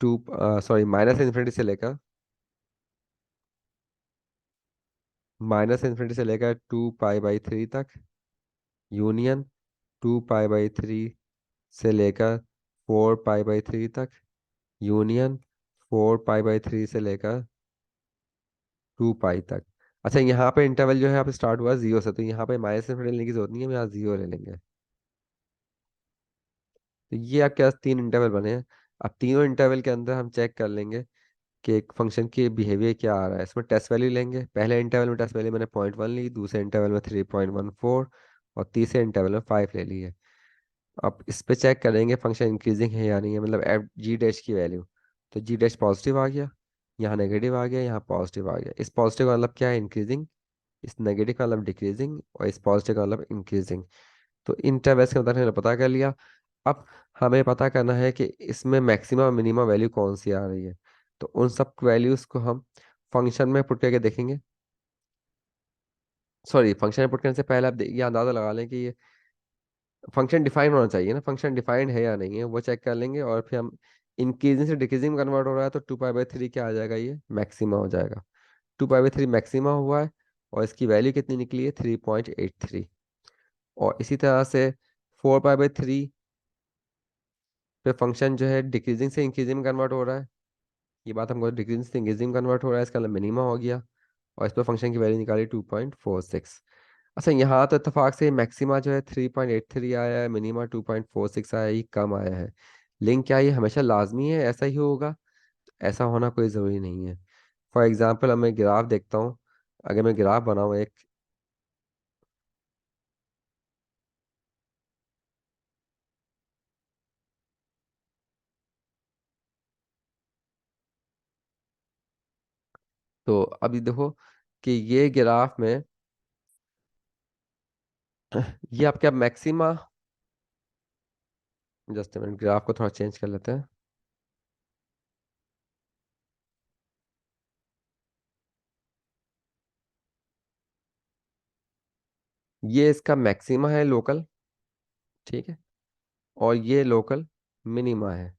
टू, सॉरी माइनस इन्फिनिटी से लेकर, -∞ से लेकर 2 पाई बाई 3 तक, यूनियन 2 पाई बाई 3 से लेकर 4 पाई बाई 3 तक, यूनियन 4 पाई बाई 3 से लेकर 2 पाई तक। अच्छा, यहाँ पे इंटरवल जो है यहाँ पे स्टार्ट हुआ जीरो से, तो यहाँ पे माइनस इन्फिनिटी लेने की जरूरत नहीं है, हम यहाँ जीरो ले लेंगे। तो ये आपके पास तीन इंटरवल बने हैं। अब तीनों इंटरवल के अंदर हम चेक कर लेंगे कि एक फंक्शन की बिहेवियर क्या आ रहा है। इसमें टेस्ट वैल्यू लेंगे। पहले इंटरवल में टेस्ट वैल्यू मैंने 0.1 ली, दूसरे इंटरवल में 3.14 और तीसरे इंटरवल में 5 ले ली है। अब इस पे चेक करेंगे फंक्शन इंक्रीजिंग है या नहीं है, मतलब एफ जी डैश की वैल्यू। तो जी डैश पॉजिटिव आ गया, यहाँ नेगेटिव आ गया, यहाँ पॉजिटिव आ गया। इस पॉजिटिव का मतलब क्या है, इंक्रीजिंग। इस नेगेटिव का मतलब डिक्रीजिंग और इस पॉजिटिव का मतलब इंक्रीजिंग। तो इंटरवैल्स के मतलब हमने पता कर लिया। अब हमें पता करना है कि इसमें मैक्सिमम मिनिमम वैल्यू कौन सी आ रही है। तो उन सब वैल्यूज को हम फंक्शन में पुट करके देखेंगे। सॉरी, फंक्शन में पुट करने से पहले आप ये अंदाजा लगा लें कि ये फंक्शन डिफाइन होना चाहिए ना, फंक्शन डिफाइंड है या नहीं है वो चेक कर लेंगे। और फिर हम इंक्रीजिंग से डिक्रीजिंग में कन्वर्ट हो रहा है तो 2π/3 क्या आ जाएगा, ये मैक्सिमा हो जाएगा। 2π/3 मैक्सिमा हुआ है और इसकी वैल्यू कितनी निकली है, 3.83। और इसी तरह से 4π/3 पे फंक्शन जो है डिक्रीजिंग से इंक्रीजिंग में कन्वर्ट हो रहा है। ये बात हमको डिक्रीजिंग से इंक्रीजिंग में कन्वर्ट हो रहा है, इसका मतलब मिनिमा हो गया। और इस पर फंक्शन की वैल्यू निकाली 2.46। अच्छा, यहाँ तो इत्तेफाक से मैक्सिमा जो है 3.83 आया है, मिनिमा 2.46 आया है, ये कम आया है। लेकिन क्या ये हमेशा लाजमी है ऐसा ही होगा? ऐसा होना कोई ज़रूरी नहीं है। फॉर एग्जाम्पल अब मैं ग्राफ देखता हूँ। अगर मैं ग्राफ बनाऊँ एक, तो अभी देखो कि ये ग्राफ में ये आपका मैक्सिमा, जस्ट मिनट ग्राफ को थोड़ा चेंज कर लेते हैं। ये इसका मैक्सिमा है लोकल, ठीक है। और ये लोकल मिनिमा है।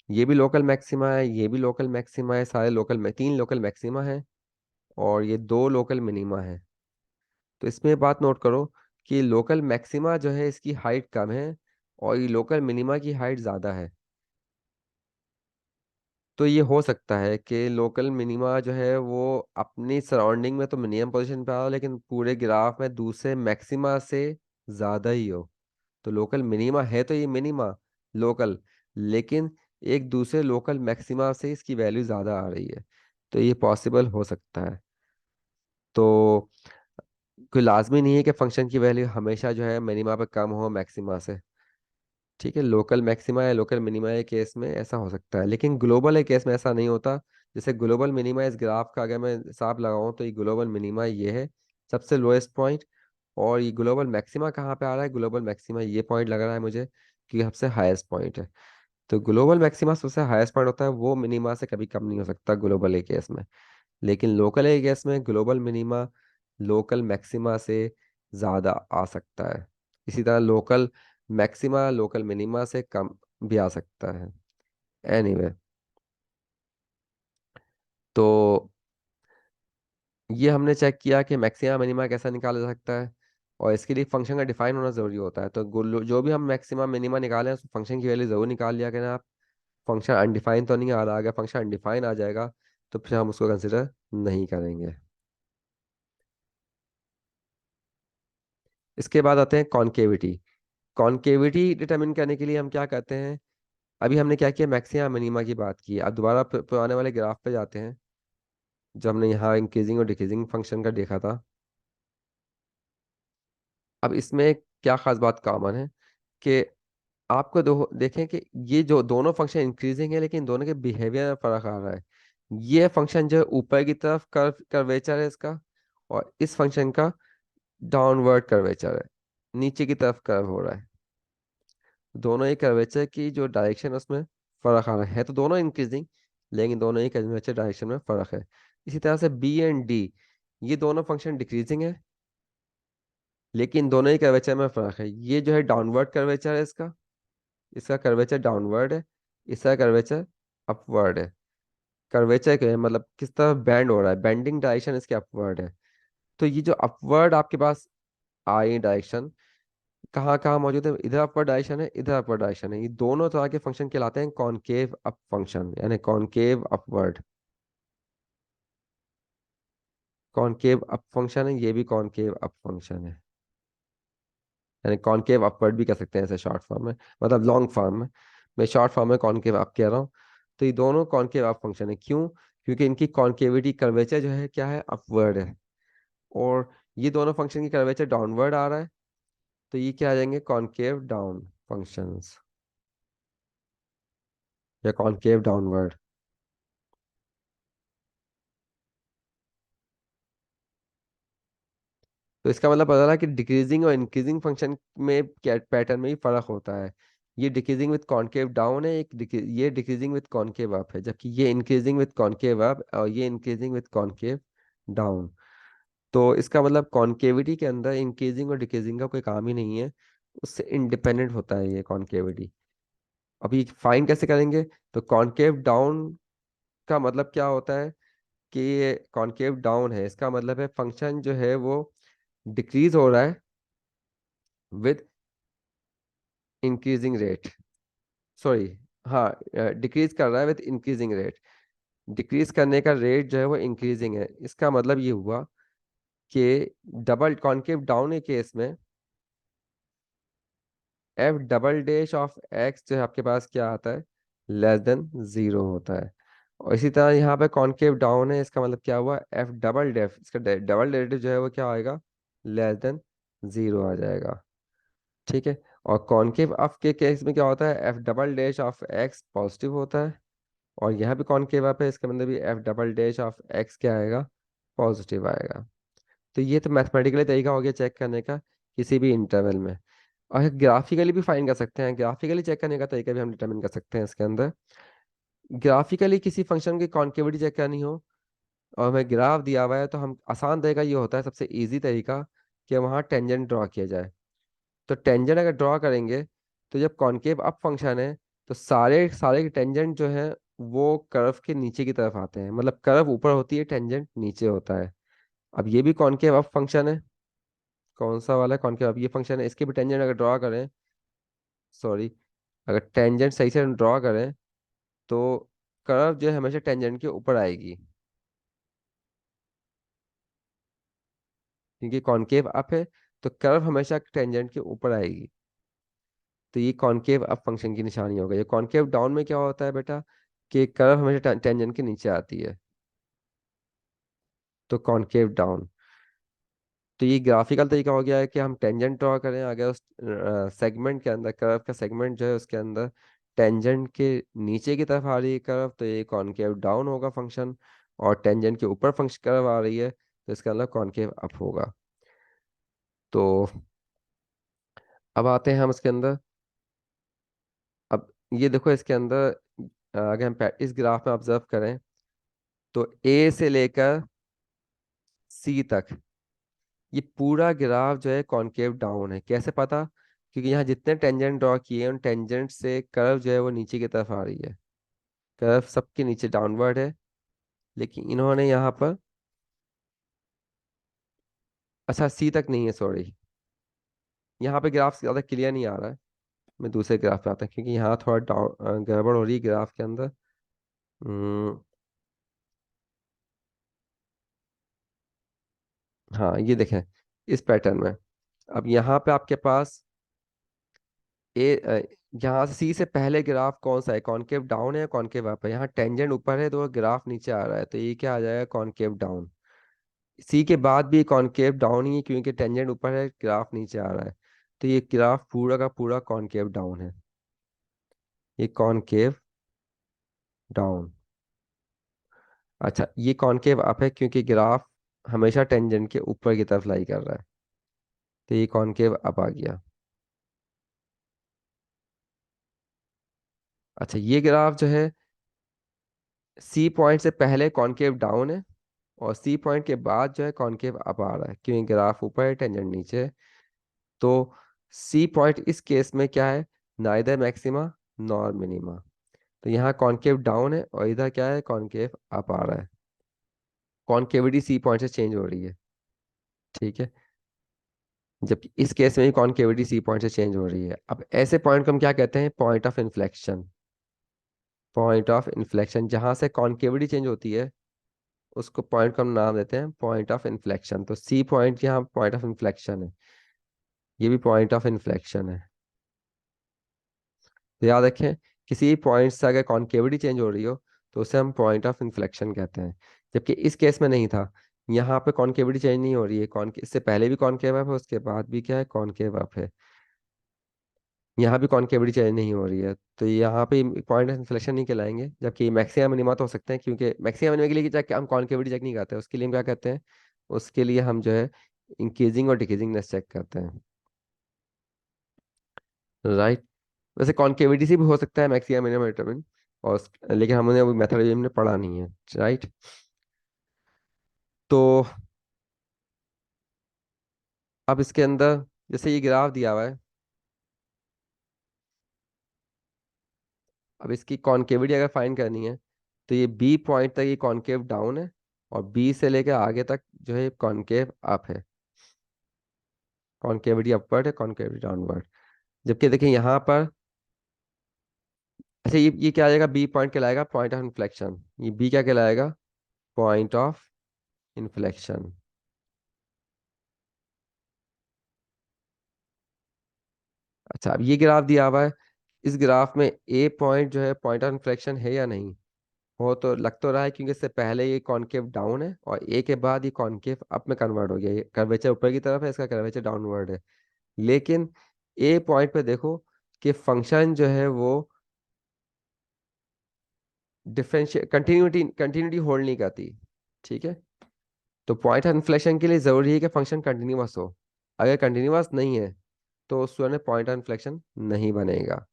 ये भी लोकल मैक्सिमा है, ये भी लोकल मैक्सिमा है, सारे लोकल में तीन लोकल मैक्सिमा है और ये दो लोकल मिनिमा है। तो इसमें बात नोट करो कि लोकल मैक्सिमा जो है इसकी हाइट कम है और ये लोकल मिनिमा की हाइट ज़्यादा है। तो ये हो सकता है कि लोकल मिनिमा जो है वो अपनी सराउंडिंग में तो मिनिमम पोजीशन पे आ रहा हो लेकिन पूरे ग्राफ में दूसरे मैक्सिमा से ज़्यादा ही हो। तो लोकल मिनिमा है तो ये मिनिमा लोकल, लेकिन एक दूसरे लोकल मैक्सिमा से इसकी वैल्यू ज़्यादा आ रही है। तो ये पॉसिबल हो सकता है। तो कोई लाजमी नहीं है कि फंक्शन की वैल्यू हमेशा जो है मिनिमा पे कम हो मैक्सिमा से। ठीक है, लोकल मैक्सिमा या लोकल मिनिमा के केस में ऐसा हो सकता है लेकिन ग्लोबल के केस में ऐसा नहीं होता। जैसे ग्लोबल मिनिमा इस ग्राफ का अगर मैं हिसाब लगाऊं तो ये ग्लोबल मिनिमा ये है, सबसे लोएस्ट पॉइंट। और ये ग्लोबल मैक्सिमा कहाँ पे आ रहा है, ग्लोबल मैक्सिमा ये पॉइंट लग रहा है मुझे कि सबसे हाईएस्ट पॉइंट है। तो ग्लोबल मैक्सिमा सबसे हाईएस्ट पॉइंट होता है, वो मिनिमा से कभी कम नहीं हो सकता ग्लोबल ए केस में। लेकिन लोकल ए केस में ग्लोबल मिनिमा लोकल मैक्सिमा से ज़्यादा आ सकता है। इसी तरह लोकल मैक्सिमा लोकल मिनिमा से कम भी आ सकता है। एनीवे, तो ये हमने चेक किया कि मैक्सिमा मिनिमा कैसा निकाला जा सकता है। और इसके लिए फंक्शन का डिफाइन होना ज़रूरी होता है। तो जो भी हम मैक्सिमा मिनिमा निकालें उस फंक्शन की वैल्यू ज़रूर निकाल लिया करें आप। फंक्शन अनडिफाइन तो नहीं आ रहा, अगर फंक्शन अनडिफाइन आ जाएगा तो फिर हम उसको कंसिडर नहीं करेंगे। इसके बाद आते हैं कॉनकेविटी। कॉनकेविटी डिटरमिन करने के लिए हम क्या करते हैं, अभी हमने क्या किया, मैक्सिमा मिनिमा की बात की। अब दोबारा पुराने वाले ग्राफ पे जाते हैं जो हमने यहाँ इंक्रीजिंग और डिक्रीजिंग फंक्शन का देखा था। अब इसमें क्या खास बात कॉमन है कि आपको देखें कि ये जो दोनों फंक्शन इंक्रीजिंग है लेकिन दोनों के बिहेवियर में फर्क आ रहा है। ये फंक्शन जो है ऊपर की तरफ कर्वेचर है इसका, और इस फंक्शन का डाउनवर्ड कर्वेचर है, नीचे की तरफ कर्व हो रहा है। दोनों ही कर्वेचर की जो डायरेक्शन है उसमें फर्क आ रहा है तो दोनों इंक्रीजिंग, लेकिन दोनों ही कर्वेचर डायरेक्शन में फर्क है। इसी तरह से बी एंड डी, ये दोनों फंक्शन डिक्रीजिंग है लेकिन दोनों ही कर्वेचर में फर्क है। ये जो है डाउनवर्ड कर्वेचर है इसका, इसका कर्वेचर डाउनवर्ड है, इसका कर्वेचर अपवर्ड है। कर्वेचर के मतलब किस तरफ बैंड हो रहा है, बेंडिंग डायरेक्शन इसके अपवर्ड है। तो ये जो अपवर्ड आपके पास आई डायरेक्शन कहाँ कहाँ मौजूद है, इधर अपवर्ड डायरेक्शन है, इधर अपवर्ड डायरेक्शन है। ये दोनों तरह के फंक्शन कहलाते हैं कॉनकेव अप फंक्शन, यानी concave upward. Concave up function है, ये भी कॉनकेव अप फंक्शन है। यानी कॉनकेव अपवर्ड भी कह सकते हैं ऐसे शॉर्ट फॉर्म में, मतलब लॉन्ग फॉर्म में। मैं शॉर्ट फॉर्म में कॉनकेव अप कह रहा हूँ। तो ये दोनों कॉनकेव अप फंक्शन है, क्यों? क्योंकि इनकी कॉनकेविटी कर्वेचर जो है क्या है, अपवर्ड है। और ये दोनों फंक्शन की कर्वेचर डाउनवर्ड आ रहा है, तो ये क्या आ जाएंगे, कॉनकेव डाउन फंक्शंस या कॉनकेव डाउनवर्ड। तो इसका मतलब पता चला कि डिक्रीजिंग और इंक्रीजिंग फंक्शन में क्या पैटर्न में ही फर्क होता है। ये डिक्रीजिंग विद कॉनकेव डाउन है, ये डिक्रीजिंग विद कॉनकेव अप है, जबकि ये इंक्रीजिंग विद कॉनकेव अप और ये इंक्रीजिंग विद कॉनकेव डाउन। तो इसका मतलब कॉनकेविटी के अंदर इंक्रीजिंग और डिक्रीजिंग का कोई काम ही नहीं है, उससे इंडिपेंडेंट होता है ये कॉनकेविटी। अभी फाइन कैसे करेंगे? तो कॉनकेव डाउन का मतलब क्या होता है कि ये कॉनकेव डाउन है, इसका मतलब है फंक्शन जो है वो डिक्रीज हो रहा है विद इंक्रीजिंग रेट। सॉरी, हाँ, डिक्रीज कर रहा है विद इंक्रीजिंग रेट। डिक्रीज करने का रेट जो है वो इंक्रीजिंग है, इसका मतलब ये हुआ कि डबल कॉनकेव डाउन के केस में F double dash of x जो है आपके पास क्या आता है, लेस देन जीरो होता है। और इसी तरह यहाँ पे कॉनकेव डाउन है, इसका मतलब क्या हुआ, एफ डबल डेफ, इसका डबल डेरिवेटिव जो है वो क्या आएगा, लेस देन जीरो आ जाएगा। ठीक है। और कॉनकेव अप के केस में क्या होता है, F double dash of x positive होता है, और यहाँ पे कॉनकेव अप है, इसका मतलब भी F double dash of x क्या आएगा, पॉजिटिव आएगा। तो ये तो मैथमेटिकली तरीका हो गया चेक करने का किसी भी इंटरवल में। और ग्राफिकली भी फाइन कर सकते हैं, ग्राफिकली चेक करने का तरीका भी हम डिटरमिन कर सकते हैं इसके अंदर। ग्राफिकली किसी फंक्शन की कॉन्केविटी चेक करनी हो और हमें ग्राफ दिया हुआ है, तो हम आसान तरीका ये होता है, सबसे इजी तरीका, कि वहाँ टेंजेंट ड्रॉ किया जाए। तो टेंजेंट अगर ड्रॉ करेंगे, तो जब कॉनकेव अप फंक्शन है, तो सारे सारे टेंजेंट जो है वो कर्व के नीचे की तरफ आते हैं, मतलब कर्व ऊपर होती है, टेंजेंट नीचे होता है। अब ये भी कॉनकेव अप फंक्शन है, कौन सा वाला कॉनकेव अप, ये फंक्शन है, इसके भी टेंजेंट अगर ड्रॉ करें, सॉरी, अगर टेंजेंट सही से ड्रॉ करें, तो कर्व जो है हमेशा टेंजेंट के ऊपर आएगी, क्योंकि कॉनकेव अप है, तो कर्व हमेशा टेंजेंट के ऊपर आएगी। तो ये कॉनकेव अप फंक्शन की निशानी हो गई। ये कॉनकेव डाउन में क्या होता है बेटा, कि कर्व हमेशा टेंजेंट के नीचे आती है, तो कॉनकेव डाउन। तो ये ग्राफिकल तरीका हो गया है कि हम टेंजेंट ड्रॉ करें, अगर उस सेगमेंट के अंदर, कर्व का सेगमेंट जो है उसके अंदर टेंजेंट के नीचे की तरफ आ रही है कर्व, तो ये कॉनकेव डाउन होगा फंक्शन। और टेंजेंट के ऊपर फंक्शन कर्व आ रही है, तो इसका मतलब कॉनकेव अप होगा। तो अब आते हैं हम इसके अंदर। अब ये देखो इसके अंदर, अगर हम इस ग्राफ में ऑब्जर्व करें, तो ए से लेकर सी तक ये पूरा ग्राफ जो है कॉनकेव डाउन है। कैसे पता? क्योंकि यहाँ जितने टेंजेंट ड्रॉ किए हैं, उन टेंजेंट से कर्व जो है वो नीचे की तरफ आ रही है, कर्व सबके नीचे डाउनवर्ड है। लेकिन इन्होंने यहाँ पर, अच्छा सी तक नहीं है, सॉरी, यहाँ पे ग्राफ ज़्यादा क्लियर नहीं आ रहा है। मैं दूसरे ग्राफ पे आता हूँ, क्योंकि यहाँ थोड़ा डाउन गड़बड़ हो रही है ग्राफ के अंदर। हम्म, हाँ, ये देखें इस पैटर्न में। अब यहाँ पे आपके पास ए, यहाँ से सी से पहले ग्राफ कौन सा है, कॉनकेव डाउन है या कॉनकेव अप है? यहाँ टेंजेंट ऊपर है तो ग्राफ नीचे आ रहा है, तो ये क्या आ जाएगा, कॉनकेव डाउन। सी के बाद भी कॉनकेव डाउन ही है, क्योंकि टेंजेंट ऊपर है, ग्राफ नीचे आ रहा है, तो ये ग्राफ पूरा का पूरा कॉनकेव डाउन है, ये कॉनकेव डाउन। अच्छा, ये कॉनकेव अप है क्योंकि ग्राफ हमेशा टेंजेंट के ऊपर की तरफ लाई कर रहा है, तो ये कॉनकेव अप आ गया। अच्छा, ये ग्राफ जो है सी पॉइंट से पहले कॉनकेव डाउन है, और सी पॉइंट के बाद जो है कॉनकेव अप आ रहा है, क्योंकि ग्राफ ऊपर है, टेंजेंट नीचे है। तो सी पॉइंट इस केस में क्या है, नाइदर मैक्सिमा नॉर मिनिमा। तो यहाँ कॉनकेव डाउन है और इधर क्या है, कॉनकेव अप आ रहा है। कॉनकेविटी सी पॉइंट से चेंज हो रही है, ठीक है, जबकि इस केस में ही कॉनकेविटी सी पॉइंट से चेंज हो रही है। अब ऐसे पॉइंट को हम क्या कहते हैं, point of inflection. Point of inflection, जहाँ से कॉनकेविटी चेंज होती है, उसको पॉइंट का हम नाम देते हैं पॉइंट ऑफ इन्फ्लेक्शन। तो सी पॉइंट यहाँ पॉइंट ऑफ इन्फ्लेक्शन है। ये भी पॉइंट ऑफ इन्फ्लेक्शन है। तो याद रखें, किसी पॉइंट से अगर कॉन्केविटी चेंज हो रही हो तो उसे हम पॉइंट ऑफ इन्फ्लेक्शन कहते हैं। जबकि इस केस में नहीं था, यहाँ पे कॉन्केविटी चेंज नहीं हो रही है, कॉन इससे पहले भी कॉनकेव अप है, उसके बाद भी क्या है, कॉनकेव अप है। यहाँ भी कॉन्केविटी चेंज नहीं हो रही है, तो यहाँ पे पॉइंट ऑफ इन्फ्लेक्शन नहीं कहलाएंगे। जबकि मैक्सिमम मिनिमा तो हो सकते हैं, क्योंकि मैक्सिमम मिनिमा के लिए चेक हम कॉन्केविटी चेक नहीं करते, उसके लिए हम क्या कहते हैं, उसके लिए हम जो है इंक्रीजिंग और डिक्रीजिंगनेस चेक करते हैं। राइट। वैसे कॉन्केविटी से भी हो सकता है मैक्सिमम मिनिमम डिटरमिन, और लेकिन हमने वो मेथड हमने पढ़ा नहीं है। राइट। तो अब इसके अंदर जैसे ये ग्राफ दिया हुआ है, अब इसकी कॉन्केविटी अगर फाइंड करनी है तो ये बी पॉइंट तक ये कॉन्केव डाउन है, और बी से लेकर आगे तक जो है कॉन्केव अप है। कॉन्केविटी अपवर्ड है, कॉन्केविटी डाउनवर्ड। जबकि देखिए यहाँ पर, अच्छा ये क्या आ जाएगा, बी पॉइंट कहलाएगा पॉइंट ऑफ इन्फ्लेक्शन। ये बी क्या कहलाएगा, पॉइंट ऑफ इन्फ्लेक्शन। अच्छा, अब ये ग्राफ दिया हुआ है, इस ग्राफ में ए पॉइंट जो है पॉइंट ऑफ इन्फ्लेक्शन है या नहीं। हो तो लग तो रहा है, क्योंकि इससे पहले ये कॉनकेव डाउन है और ए के बाद ये कॉनकेव अप में कन्वर्ट हो गया, ये कर्वेचर ऊपर की तरफ है, इसका कर्वेचर डाउनवर्ड है। लेकिन ए पॉइंट पे देखो कि फंक्शन जो है वो डिफरेंशियल कंटिन्यूटी कंटिन्यूटी होल्ड नहीं करती। ठीक है। तो पॉइंट ऑफ इन्फ्लेक्शन के लिए जरूरी है कि फंक्शन कंटिन्यूअस हो। अगर कंटिन्यूअस नहीं है तो उस में पॉइंट ऑफ इन्फ्लेक्शन नहीं बनेगा।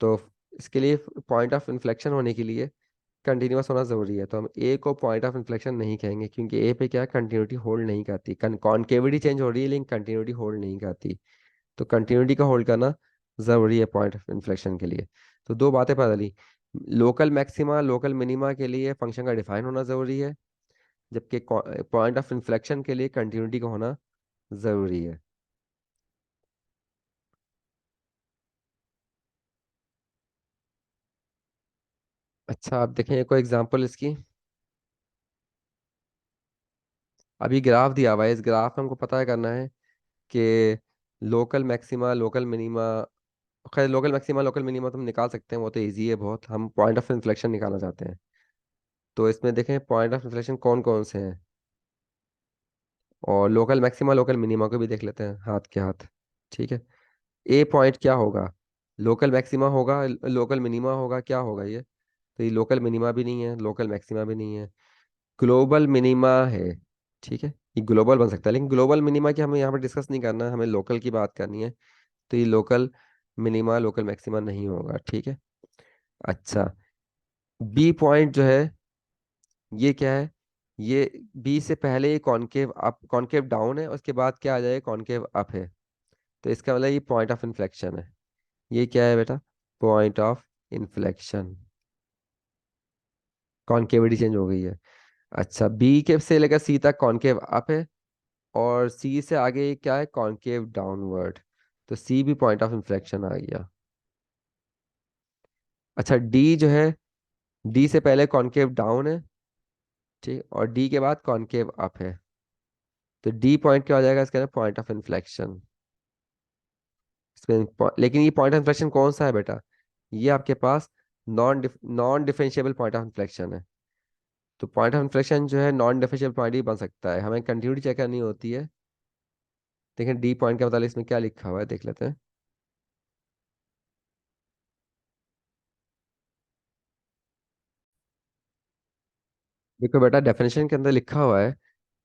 तो इसके लिए पॉइंट ऑफ इन्फ्लेक्शन होने के लिए कंटिन्यूअस होना जरूरी है, तो हम ए को पॉइंट ऑफ इन्फ्लेक्शन नहीं कहेंगे, क्योंकि ए पे क्या है, कंटिन्यूटी होल्ड नहीं करती। कॉन्केविटी चेंज हो रही है लेकिन कंटिन्यूटी होल्ड नहीं करती। तो कंटिन्यूटी का होल्ड करना जरूरी है पॉइंट ऑफ इन्फ्लेक्शन के लिए। तो दो बातें पता चली, लोकल मैक्सिमा लोकल मिनिमा के लिए फंक्शन का डिफाइन होना जरूरी है, जबकि पॉइंट ऑफ इन्फ्लेक्शन के लिए कंटिन्यूटी का होना जरूरी है। अच्छा, आप देखें कोई एग्जांपल इसकी। अभी ग्राफ दिया हुआ है, इस ग्राफ में हमको पता करना है कि लोकल मैक्सिमा लोकल मिनिमा, खैर लोकल मैक्सिमा लोकल मिनिमा तो हम निकाल सकते हैं, वो तो इजी है बहुत। हम पॉइंट ऑफ इन्फ्लेक्शन निकालना चाहते हैं। तो इसमें देखें पॉइंट ऑफ इन्फ्लेक्शन कौन कौन से हैं, और लोकल मैक्सिमा लोकल मिनिमा को भी देख लेते हैं हाथ के हाथ। ठीक है। ए पॉइंट क्या होगा, लोकल मैक्सिमा होगा, लोकल मिनिमा होगा, क्या होगा ये। तो ये लोकल मिनिमा भी नहीं है, लोकल मैक्सिमा भी नहीं है, ग्लोबल मिनिमा है। ठीक है। ये ग्लोबल बन सकता है, लेकिन ग्लोबल मिनिमा की हमें यहाँ पर डिस्कस नहीं करना है, हमें लोकल की बात करनी है। तो ये लोकल मिनिमा लोकल मैक्सिमा नहीं होगा। ठीक है। अच्छा, बी पॉइंट जो है ये क्या है, ये बी से पहले ये कॉनकेव अप कॉनकेव डाउन है, उसके बाद क्या आ जाएगा, कॉनकेव अप है। तो इसका मतलब ये पॉइंट ऑफ इन्फ्लेक्शन है। ये क्या है बेटा, point of inflection. Concavity change हो गई है। अच्छा, बी के से लेकर सी तक कॉनकेव अप है, और सी से आगे क्या है, कॉनकेव डाउनवर्ड। तो सी भी पॉइंट ऑफ इन्फ्लेक्शन आ गया। अच्छा, डी जो है, डी से पहले कॉनकेव डाउन है, ठीक, और डी के बाद कॉनकेव अप है। तो डी पॉइंट क्या हो जाएगा इसके अंदर, पॉइंट ऑफ इन्फ्लेक्शन। लेकिन ये पॉइंट ऑफ इन्फ्लेक्शन कौन सा है बेटा, ये आपके पास non differentiable point of inflection है। तो पॉइंट ऑफ इन्फ्लेक्शन जो है नॉन डिफरेंशिएबल पॉइंट ही बन सकता है, हमें कंटिन्यूटी चेक करनी होती है। देखें डी पॉइंट का मतलब इसमें क्या लिखा हुआ है, देख लेते हैं। देखो बेटा, डेफिनेशन के अंदर लिखा हुआ है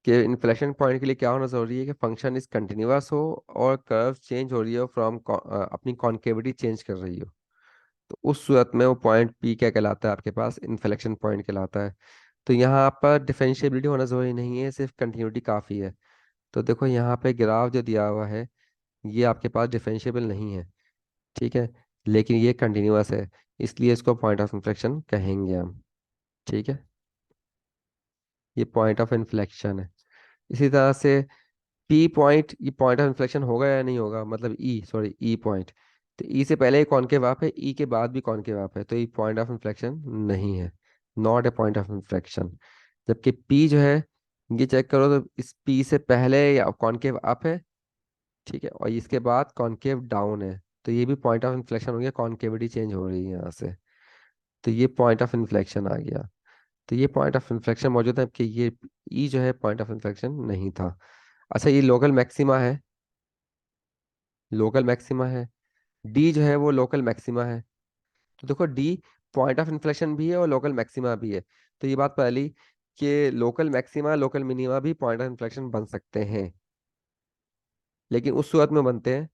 कि इन्फ्लेक्शन पॉइंट के लिए क्या होना जरूरी है, कि फंक्शन इज कंटिन्यूअस हो और कर्व चेंज हो रही हो फ्रॉम अपनी कॉन्केविटी चेंज कर रही हो। तो उस सूरत में वो पॉइंट पी क्या कहलाता है, आपके पास इन्फ्लेक्शन पॉइंट कहलाता है। तो यहाँ पर डिफरेंशिएबिलिटी होना जरूरी नहीं है, सिर्फ कंटिन्यूटी काफ़ी है। तो देखो यहाँ पे ग्राफ जो दिया हुआ है ये आपके पास डिफरेंशिएबल नहीं है। ठीक है। लेकिन ये कंटिन्यूअस है, इसलिए इसको पॉइंट ऑफ इन्फ्लेक्शन कहेंगे हम। ठीक है। ये पॉइंट ऑफ इन्फ्लेक्शन है। इसी तरह से पी पॉइंट, ये पॉइंट ऑफ इन्फ्लेक्शन होगा या नहीं होगा, मतलब ई सॉरी ई पॉइंट। तो ई से पहले कॉनकेव अप है, ई के बाद भी कॉनकेव अप है, तो ये पॉइंट ऑफ इन्फ्लेक्शन नहीं है, not a point of inflection. जबकि पी जो है, ये चेक करो तो इस पी से पहले या कॉनकेव अप है, ठीक है, और इसके बाद कॉनकेव डाउन है, तो ये भी पॉइंट ऑफ इन्फ्लेक्शन हो गया, कॉनकेविटी चेंज हो रही है यहाँ से। तो ये पॉइंट ऑफ इन्फ्लेक्शन आ गया। तो ये पॉइंट ऑफ इन्फ्लेक्शन मौजूद है कि ये ई जो है पॉइंट ऑफ इन्फ्लेक्शन नहीं था। अच्छा, ये लोकल मैक्सिमा है, लोकल मैक्सिमा है। डी जो है वो लोकल मैक्सिमा है। तो देखो डी पॉइंट ऑफ इन्फ्लेक्शन भी है और लोकल मैक्सिमा भी है। तो ये बात पहली कि लोकल मैक्सिमा लोकल मिनिमा भी पॉइंट ऑफ इन्फ्लेक्शन बन सकते हैं, लेकिन उस सूरत में बनते हैं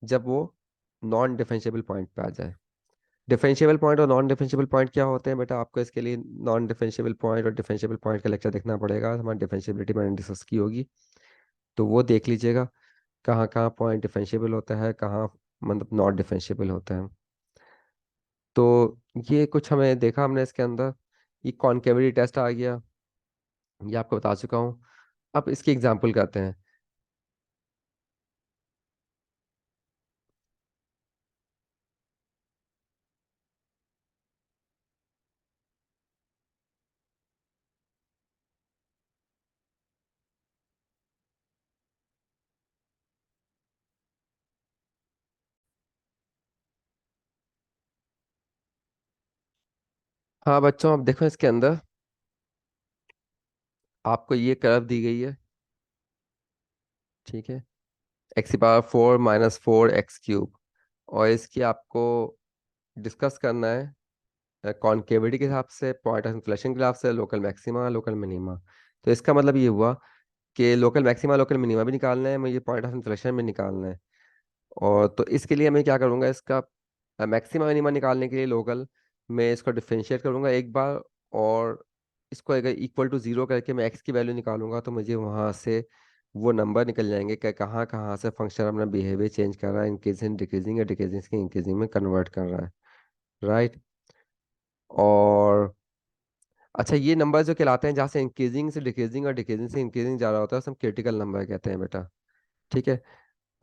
जब वो नॉन डिफरेंशिएबल पॉइंट पे आ जाए। डिफरेंशिएबल पॉइंट और नॉन डिफरेंशिएबल पॉइंट क्या होते हैं बेटा, आपको इसके लिए नॉन डिफरेंशिएबल पॉइंट और डिफरेंशिएबल पॉइंट का लेक्चर देखना पड़ेगा, हमारी डिफरेंशिएबिलिटी मैंने डिस्कस की होगी, तो वो देख लीजिएगा कहाँ कहाँ पॉइंट डिफरेंशिएबल होता है, कहाँ मतलब नॉट डिफरेंशिएबल होता है। तो ये कुछ हमें देखा हमने इसके अंदर। ये कॉनकेविटी टेस्ट आ गया, ये आपको बता चुका हूँ। अब इसकी एग्जांपल करते हैं। हाँ बच्चों, अब देखो इसके अंदर आपको ये कर्व दी गई है, ठीक है, x⁴ - 4 - 4 x³ और इसकी आपको डिस्कस करना है कॉनकेविटी के हिसाब से, पॉइंट ऑफ इन्फ्लेशन के हिसाब से, लोकल मैक्सिमा लोकल मिनिमा। तो इसका मतलब ये हुआ कि लोकल मैक्सिमा लोकल मिनिमा भी निकालना है, मुझे पॉइंट ऑफ इन्फ्लेशन भी निकालना है। और तो इसके लिए मैं क्या करूँगा, इसका मैक्सिमा मिनिमा निकालने के लिए लोकल मैं इसको डिफरेंशिएट करूँगा एक बार, और इसको अगर इक्वल टू ज़ीरो करके मैं एक्स की वैल्यू निकालूंगा तो मुझे वहाँ से वो नंबर निकल जाएंगे कि कहाँ कहाँ से फंक्शन अपना बिहेवियर चेंज कर रहा है, इंक्रीजिंग डिक्रीजिंग या डिक्रीजिंग से इंक्रीजिंग में कन्वर्ट कर रहा है। राइट। और अच्छा, ये नंबर जो कहलाते हैं जहाँ से इंक्रीजिंग से डिक्रीजिंग और डिक्रीजिंग से इंक्रीजिंग जा रहा होता है उसे हम क्रिटिकल नंबर कहते हैं बेटा। ठीक है।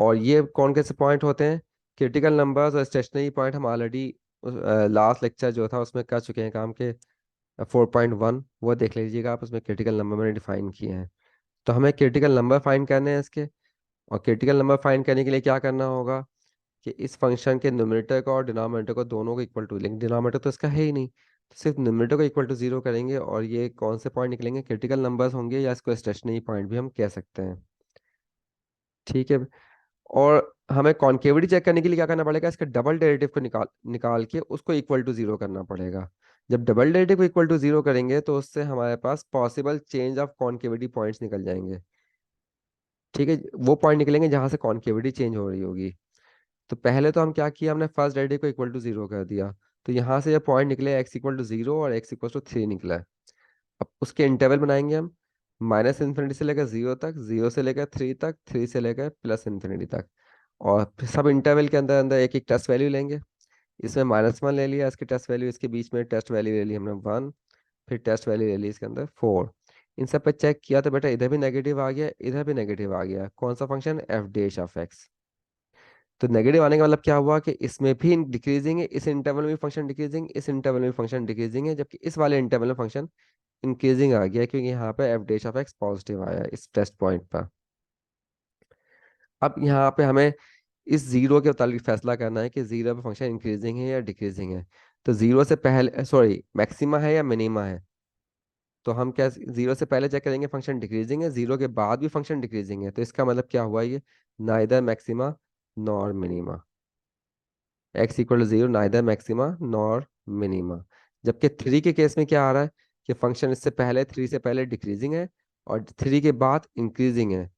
और ये कौन कैसे पॉइंट होते हैं, क्रिटिकल नंबर्स और स्टेशनरी पॉइंट हम ऑलरेडी लास्ट लेक्चर जो था उसमें कर चुके हैं काम के। 4.1 वो देख लीजिएगा आप, उसमें क्रिटिकल नंबर मैंने डिफाइन किए हैं। तो हमें क्रिटिकल नंबर फाइंड करने हैं इसके। और क्रिटिकल नंबर फाइंड करने के लिए क्या करना होगा कि इस फंक्शन के न्यूमरेटर को और डिनोमिनेटर को दोनों को इक्वल टू, लेकिन डिनोमिनेटर तो इसका है ही नहीं, तो सिर्फ न्यूमरेटर को इक्वल टू जीरो करेंगे और ये कौन से पॉइंट निकलेंगे, क्रिटिकल नंबर्स होंगे या इसको स्टेशनरी पॉइंट भी हम कह सकते हैं। ठीक है। और हमें कॉन्केविटी चेक करने के लिए क्या करना पड़ेगा, इसके डबल डेरिवेटिव को निकाल निकाल के उसको इक्वल टू जीरो करना पड़ेगा। जब डबल डेरिवेटिव को इक्वल टू जीरो करेंगे तो उससे हमारे पास possible change of concavity points निकल जाएंगे। ठीक है, वो पॉइंट निकलेंगे जहां से कॉन्केविटी चेंज हो रही होगी। तो पहले तो हम क्या किया, हमने फर्स्ट डेरिवेटिव को इक्वल टू जीरो कर दिया। तो यहाँ से ये पॉइंट निकले x = 0 और x = 3 निकला है। अब उसके इंटरवल बनाएंगे हम, -∞ से लेकर 0 तक, 0 से लेकर 3 तक, 3 से लेकर +∞ तक। और फिर सब इंटरवल के अंदर अंदर एक एक टेस्ट वैल्यू लेंगे। इसमें -1 ले लिया इसकी टेस्ट वैल्यू, इसके बीच में टेस्ट वैल्यू ले ली हमने 1, फिर टेस्ट वैल्यू ले ली इसके अंदर 4। इन सब पे चेक किया तो बेटा इधर भी नेगेटिव आ गया, इधर भी नेगेटिव आ गया। कौन सा फंक्शन, f'(x)। तो नेगेटिव आने का मतलब क्या हुआ कि इसमें भी डिक्रीजिंग है, इस इंटरवल में फंक्शन डिक्रीजिंग, इस इंटरवल में फंक्शन डिक्रीजिंग है, जबकि इस वाले इंटरवल में फंक्शन इंक्रीजिंग आ गया है, क्योंकि यहाँ पे f'(x) पॉजिटिव आया है इस टेस्ट पॉइंट पर। अब यहाँ पे हमें इस जीरो के मुताबिक फैसला करना है कि जीरो पे फंक्शन इंक्रीजिंग है या डिक्रीजिंग है। तो जीरो से पहले, सॉरी, मैक्सिमा है या मिनिमा है। तो हम क्या, जीरो से पहले चेक करेंगे फंक्शन डिक्रीजिंग है, जीरो के बाद भी फंक्शन डिक्रीजिंग है, तो इसका मतलब क्या हुआ ये, neither maxima nor minima. x = 0, neither maxima nor minima. जबकि थ्री के केस में क्या आ रहा है कि फंक्शन इससे पहले, थ्री से पहले डिक्रीजिंग है और थ्री के बाद इंक्रीजिंग है।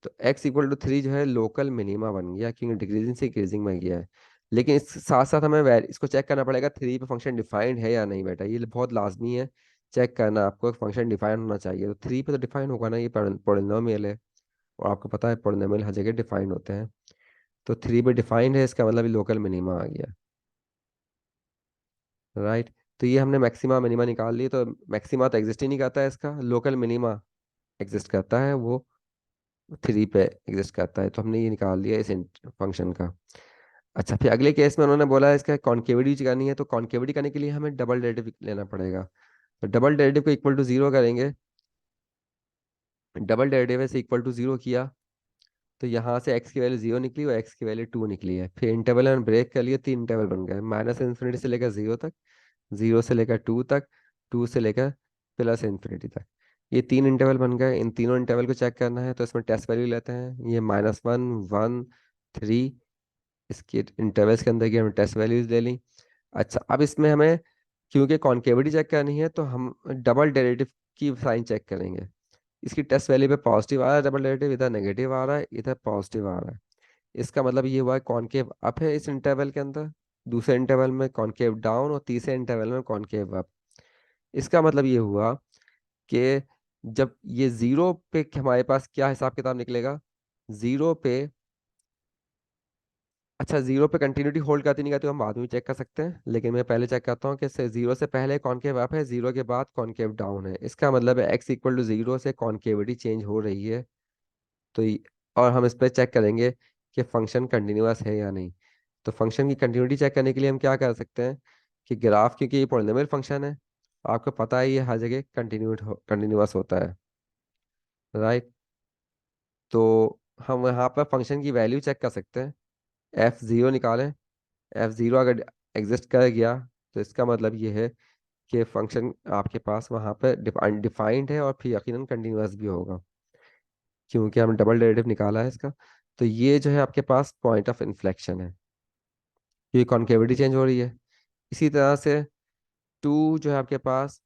तो x = 3 जो है लोकल मिनिमा बन गया, क्योंकि डिक्रीजिंग से इंक्रीजिंग में गया है। लेकिन इस साथ साथ हमें इसको चेक करना पड़ेगा थ्री पे फंक्शन डिफाइंड है या नहीं बेटा, ये बहुत लाजमी है चेक करना, आपको फंक्शन डिफाइन होना चाहिए। तो थ्री पे तो डिफाइन होगा ना, ये पोलिनोमियल है और आपको पता है पोलिनोमियल हर जगह डिफाइन होते हैं। तो थ्री पे डिफाइंड है, इसका मतलब लोकल मिनिमा आ गया। राइट। तो ये हमने मैक्सिमा मिनिमा निकाल लिए, तो मैक्सिमा तो एग्जिस्ट ही नहीं करता है, इसका लोकल मिनिमा एग्जिस्ट करता है, वो थ्री पे एग्जिस्ट करता है। तो हमने ये निकाल लिया इस फंक्शन का। अच्छा, फिर अगले केस में उन्होंने बोला है इसका कॉन्केविटी करनी है, तो कॉन्केविटी करने के लिए हमें डबल डेरिवेटिव लेना पड़ेगा। तो डबल डेरिवेटिव को इक्वल टू जीरो करेंगे, डबल डेरिवेटिव से इक्वल टू जीरो किया तो यहाँ से एक्स की वैल्यू 0 निकली और एक्स की वैल्यू 2 निकली है। फिर इंटरवल में ब्रेक कर लिए, 3 इंटरवल बन गए, माइनस इन्फिनिटी से लेकर 0 तक, 0 से लेकर 2 तक, 2 से लेकर प्लस इन्फिनिटी तक। ये 3 इंटरवल बन गए। इन तीनों इंटरवल को चेक करना है तो इसमें टेस्ट वैल्यू लेते हैं, ये -1, 1, 3, इसके इंटरवल्स के अंदर की हमने टेस्ट वैल्यूज ले ली। अच्छा, अब इसमें हमें क्योंकि कॉन्केविटी चेक करनी है तो हम डबल डेरिवेटिव की साइन चेक करेंगे। इसकी टेस्ट वैल्यू पे पॉजिटिव आ रहा है, डबल डेरिवेटिव इधर नेगेटिव आ रहा है, इधर पॉजिटिव आ रहा है। इसका मतलब ये हुआ है कॉनकेव अप है इस इंटरवल के अंदर, दूसरे इंटरवल में कॉनकेव डाउन और तीसरे इंटरवल में कॉनकेव अप। इसका मतलब ये हुआ कि जब ये जीरो पे हमारे पास क्या हिसाब किताब निकलेगा, जीरो पे, अच्छा जीरो पे कंटिन्यूटी होल्ड करती नहीं करती हम बाद में चेक कर सकते हैं, लेकिन मैं पहले चेक करता हूँ कि जीरो से पहले कॉनकेव अप है, जीरो के बाद कॉनकेव डाउन है। इसका मतलब है एक्स इक्वल टू जीरो से कॉनकेविटी चेंज हो रही है। तो और हम इस पर चेक करेंगे कि फंक्शन कंटिन्यूअस है या नहीं। तो फंक्शन की कंटिन्यूटी चेक करने के लिए हम क्या कर सकते हैं कि ग्राफ, क्योंकि ये पॉलिनोमियल फंक्शन है, आपको पता है ये हर जगह कंटिन्यूअस होता है, राइट। तो हम यहाँ पर फंक्शन की वैल्यू चेक कर सकते हैं, F0 निकालें। F0 अगर एग्जिस्ट कर गया तो इसका मतलब ये है कि फंक्शन आपके पास वहाँ पर डिफाइंड है और फिर यकीनन कंटिन्यूअस भी होगा, क्योंकि हम डबल डेरिवेटिव निकाला है इसका। तो ये जो है आपके पास पॉइंट ऑफ इन्फ्लेक्शन है, क्योंकि कॉन्केविटी चेंज हो रही है। इसी तरह से टू जो है आपके पास,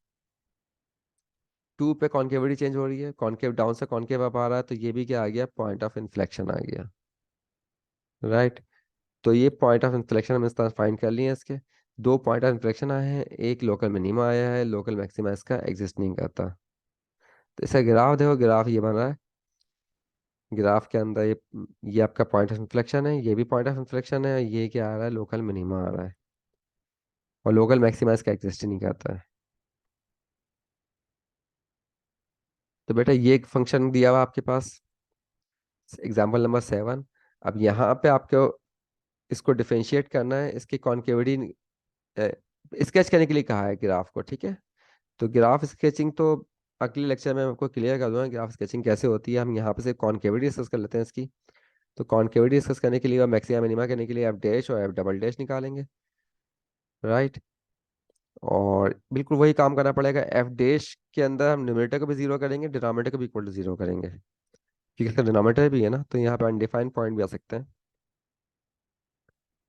टू पे कॉन्केविटी चेंज हो रही है, कॉन्केव डाउन से कॉन्केव अप आ रहा है, तो ये भी क्या आ गया, पॉइंट ऑफ इन्फ्लेक्शन आ गया, राइट। तो ये पॉइंट ऑफ इन्फ्लेक्शन हम इस तरह फाइंड कर लिए हैं। इसके दो पॉइंट ऑफ इन्फ्लेक्शन आए हैं, एक लोकल मिनिमा आया है, लोकल मैक्सिमा इसका एग्जिस्ट नहीं करता। तो इसका ग्राफ देखो, ग्राफ ये बन रहा है, ग्राफ के अंदर ये आपका पॉइंट ऑफ इन्फ्लेक्शन है, ये भी पॉइंट ऑफ इन्फ्लेक्शन है, ये क्या आ रहा है, लोकल मिनिमा आ रहा है, और लोकल मैक्सिमा इसका एग्जिस्ट ही नहीं करता है। तो बेटा ये एक फंक्शन दिया हुआ आपके पास, एग्जाम्पल नंबर 7। अब यहाँ पे आपको इसको डिफरेंशिएट करना है, इसकी कॉन्केविटी स्केच करने के लिए कहा है ग्राफ को, ठीक है। तो ग्राफ स्केचिंग तो अगले लेक्चर में मैं आपको क्लियर कर दूंगा ग्राफ स्केचिंग कैसे होती है। हम यहाँ पे से कॉन्केविटी डिस्कस कर लेते हैं इसकी। तो कॉन्केविटी डिस्कस करने के लिए और मैक्सिमा मिनिमा करने के लिए एफ डैश और एफ डबल डैश निकालेंगे, राइट। और बिल्कुल वही काम करना पड़ेगा, एफ डैश के अंदर हम न्यूमरेटर को भी जीरो करेंगे, डिनोमिनेटर को भी इक्वल टू जीरो करेंगे, क्योंकि इसका डिनोमिनेटर भी है ना, तो यहाँ पे अनडिफाइंड पॉइंट भी आ सकते हैं।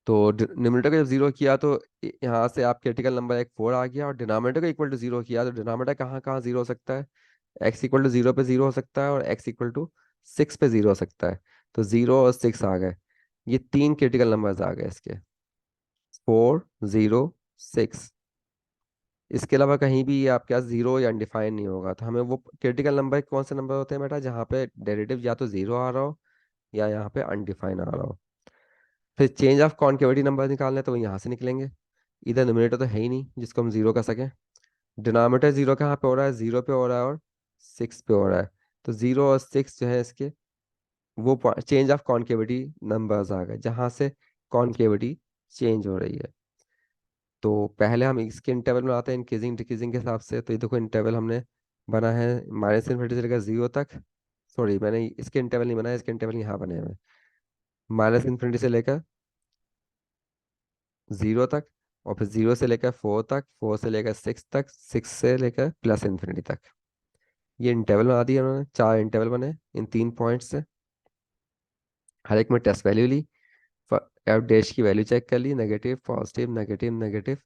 तो न्यूमरेटर को जब जीरो किया तो यहाँ से आप क्रिटिकल नंबर एक 4 आ गया, और डिनोमिनेटर को इक्वल टू जीरो किया तो डिनोमिनेटर कहाँ कहाँ जीरो हो सकता है, एक्स इक्वल टू जीरो पे जीरो हो सकता है और एक्स इक्वल टू 6 पे जीरो हो सकता है। तो 0 और 6 आ गए, ये तीन क्रिटिकल नंबर्स आ गए इसके, 4, 0, 6। इसके अलावा कहीं भी आपके पास जीरो या अनडिफाइंड नहीं होगा। तो हमें वो क्रिटिकल नंबर कौन से नंबर होते हैं बेटा, जहाँ पे डेरिवेटिव या तो जीरो आ रहा हो या यहाँ पे अनडिफाइंड आ रहा हो। फिर चेंज ऑफ कॉन्केविटी नंबर निकालने तो वो यहाँ से निकलेंगे, इधर न्यूमरेटर तो है ही नहीं जिसको हम जीरो कर सकें। डिनोमिनेटर जीरो कहाँ पे हो रहा है, 0 पे हो रहा है और 6 पे हो रहा है। तो 0 और 6 जो है इसके, वो चेंज ऑफ कॉन्केविटी नंबर्स आ गए जहाँ से कॉन्केविटी चेंज हो रही है। तो पहले हम इसके इंटरवल बनाते हैं इंक्रीजिंग डिक्रीजिंग के हिसाब से। तो ये देखो इंटरवल हमने बना है -इन्फिनिटी से लेकर 0 तक, सॉरी मैंने इसके इंटरवल नहीं बनाया, इसके इंटरवल यहाँ बने हुए, -इन्फिनिटी से लेकर 0 तक, और फिर 0 से लेकर 4 तक, 4 से लेकर 6 तक, 6 से लेकर प्लस इन्फिनिटी तक। ये इंटरवल बना दिया उन्होंने, 4 इंटरवल बने इन 3 पॉइंट से, हर एक में टेस्ट वैल्यू ली, एफ डैश की वैल्यू चेक कर ली, negative positive negative negative.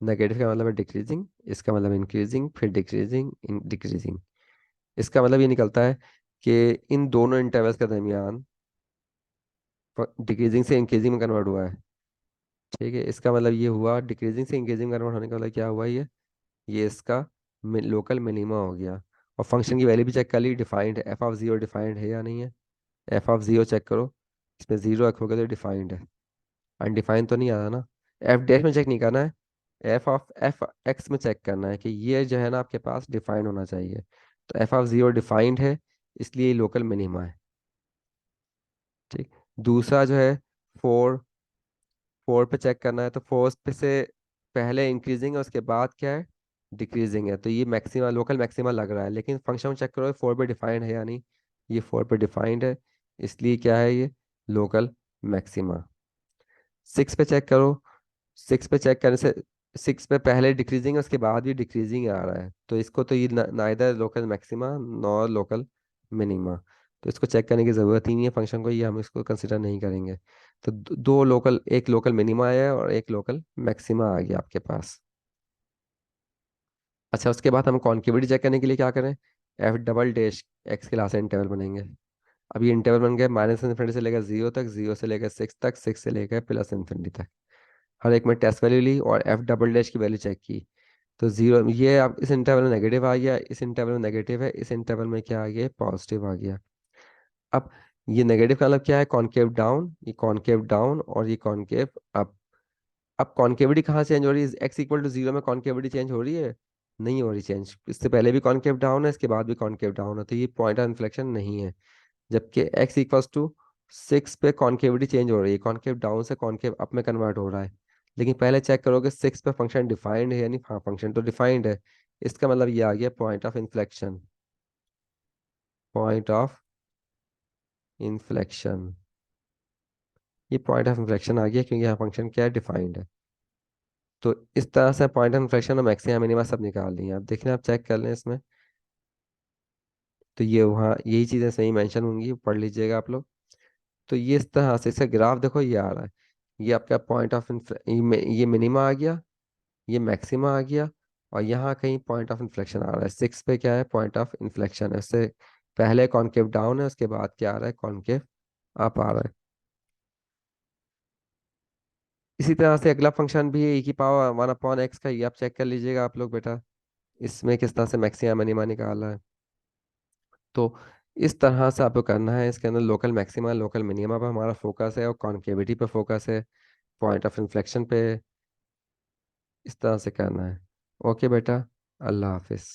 Negative का मतलब है डिक्रीजिंग, इसका मतलब इंक्रीजिंग, फिर डिक्रीजिंग डिक्रीजिंग। इसका मतलब ये निकलता है कि इन दोनों इंटरवल्स के दरमियान डिक्रीजिंग से इंक्रीजिंग में कन्वर्ट हुआ है, ठीक है। इसका मतलब ये हुआ डिक्रीजिंग से इंक्रीजिंग कन्वर्ट होने का मतलब क्या हुआ, ये इसका लोकल मिनिमा हो गया। और फंक्शन की वैल्यू भी चेक कर ली, डिफाइंड है, f(0) डिफाइंड है या नहीं है, f(0) चेक करो, इसमें जीरो रखोगे तो डिफाइंड है, अनडिफाइंड तो नहीं आ रहा ना। एफ डैश में चेक नहीं करना है, एफ एक्स में चेक करना है कि ये जो है ना आपके पास डिफाइंड होना चाहिए। तो f(0) डिफाइंड है, इसलिए लोकल मिनिमा है, ठीक। दूसरा जो है 4, 4 पे चेक करना है, तो 4 पे से पहले इंक्रीजिंग है, उसके बाद क्या है, डिक्रीजिंग है, तो ये मैक्सिमा लोकल मैक्सिमा लग रहा है। लेकिन फंक्शन चेक करो 4 पे डिफाइंड है या नहीं, ये 4 पे डिफाइंड है, इसलिए क्या है ये, लोकल मैक्सिमा। 6 पे चेक करो। 6 पे चेक करने से 6 पे पहले डिक्रीजिंग है, उसके बाद भी डिक्रीजिंग आ रहा है, तो इसको तो ये neither local maxima nor local minima, तो इसको चेक करने की ज़रूरत ही नहीं है फंक्शन को, ये हम इसको कंसिडर नहीं करेंगे। तो दो लोकल, एक लोकल मिनिमा आया और एक लोकल मैक्सिमा आ गया आपके पास। अच्छा, उसके बाद हम कॉन्केविटी चेक करने के लिए क्या करें, एफ डबल डैश एक्स के लास्ट इंटरवल बनेंगे। अब ये इंटरवल बन गया माइनस इन्फिनिटी से लेकर 0 तक, 0 से लेकर 6 तक, 6 से लेकर प्लस इन्फिनिटी तक। हर एक में टेस्ट वैल्यू ली और एफ डबल डैश की वैल्यू चेक की। तो 0, ये अब इस इंटरवल में नेगेटिव आ गया, इस इंटरवल में नेगेटिव है, इस इंटरवल में क्या आ गया, पॉजिटिव आ गया। अब ये नेगेटिव का मतलब क्या है, कॉनकेव डाउन, ये कॉनकेव डाउन और ये कॉनकेव अप। अब कॉन्केविटी कहाँ चेंज हो रही है, एक्स इक्वल टू 0 में कॉन्केविटी चेंज हो रही है, नहीं हो रही चेंज, इससे पहले भी कॉन्केव डाउन है, इसके बाद भी कॉन्केव डाउन है, तो ये पॉइंट ऑफ इन्फ्लेक्शन नहीं है। जबकि एक्स इक्वल्स टू 6 पे कॉन्केविटी चेंज हो रही है, कॉन्केव डाउन से कॉन्केव अप में कन्वर्ट हो रहा है। लेकिन पहले चेक करोगे 6 पे फंक्शन डिफाइंड है, यानी हाँ फंक्शन तो डिफाइंड है, इसका मतलब ये आ गया point of inflection, point of inflection. ये पॉइंट ऑफ इन्फ्लेक्शन आ गया क्योंकि यहाँ फंक्शन क्या है, डिफाइंड है। तो इस तरह से पॉइंट ऑफ इन्फ्लेक्शन और मैक्सिमम मिनिमा सब निकाल लिए, आप देख लें, आप चेक कर लें इसमें। तो ये वहाँ यही चीज़ें सही मेंशन होंगी, पढ़ लीजिएगा आप लोग। तो ये इस तरह से इसका ग्राफ देखो, ये आ रहा है, ये आपका पॉइंट ऑफ ये मिनिमा आ गया, ये मैक्सिमा आ गया, और यहाँ कहीं पॉइंट ऑफ इन्फ्लेक्शन आ रहा है, 6 पे क्या है, पॉइंट ऑफ इन्फ्लेक्शन है, उससे पहले कॉन्केव डाउन है, उसके बाद क्या आ रहा है, कॉन्केव अप आ रहा है। इसी तरह से अगला फंक्शन भी है, e की पावर 1/x का, ये आप चेक कर लीजिएगा आप लोग बेटा, इसमें किस तरह से मैक्सिमा मिनिमा निकाला है। तो इस तरह से आपको करना है, इसके अंदर लोकल मैक्सिमा लोकल मिनिमा पर हमारा फोकस है और कॉन्केविटी पे फोकस है, पॉइंट ऑफ इन्फ्लेक्शन पे, इस तरह से करना है। ओके बेटा, अल्लाह हाफिज़।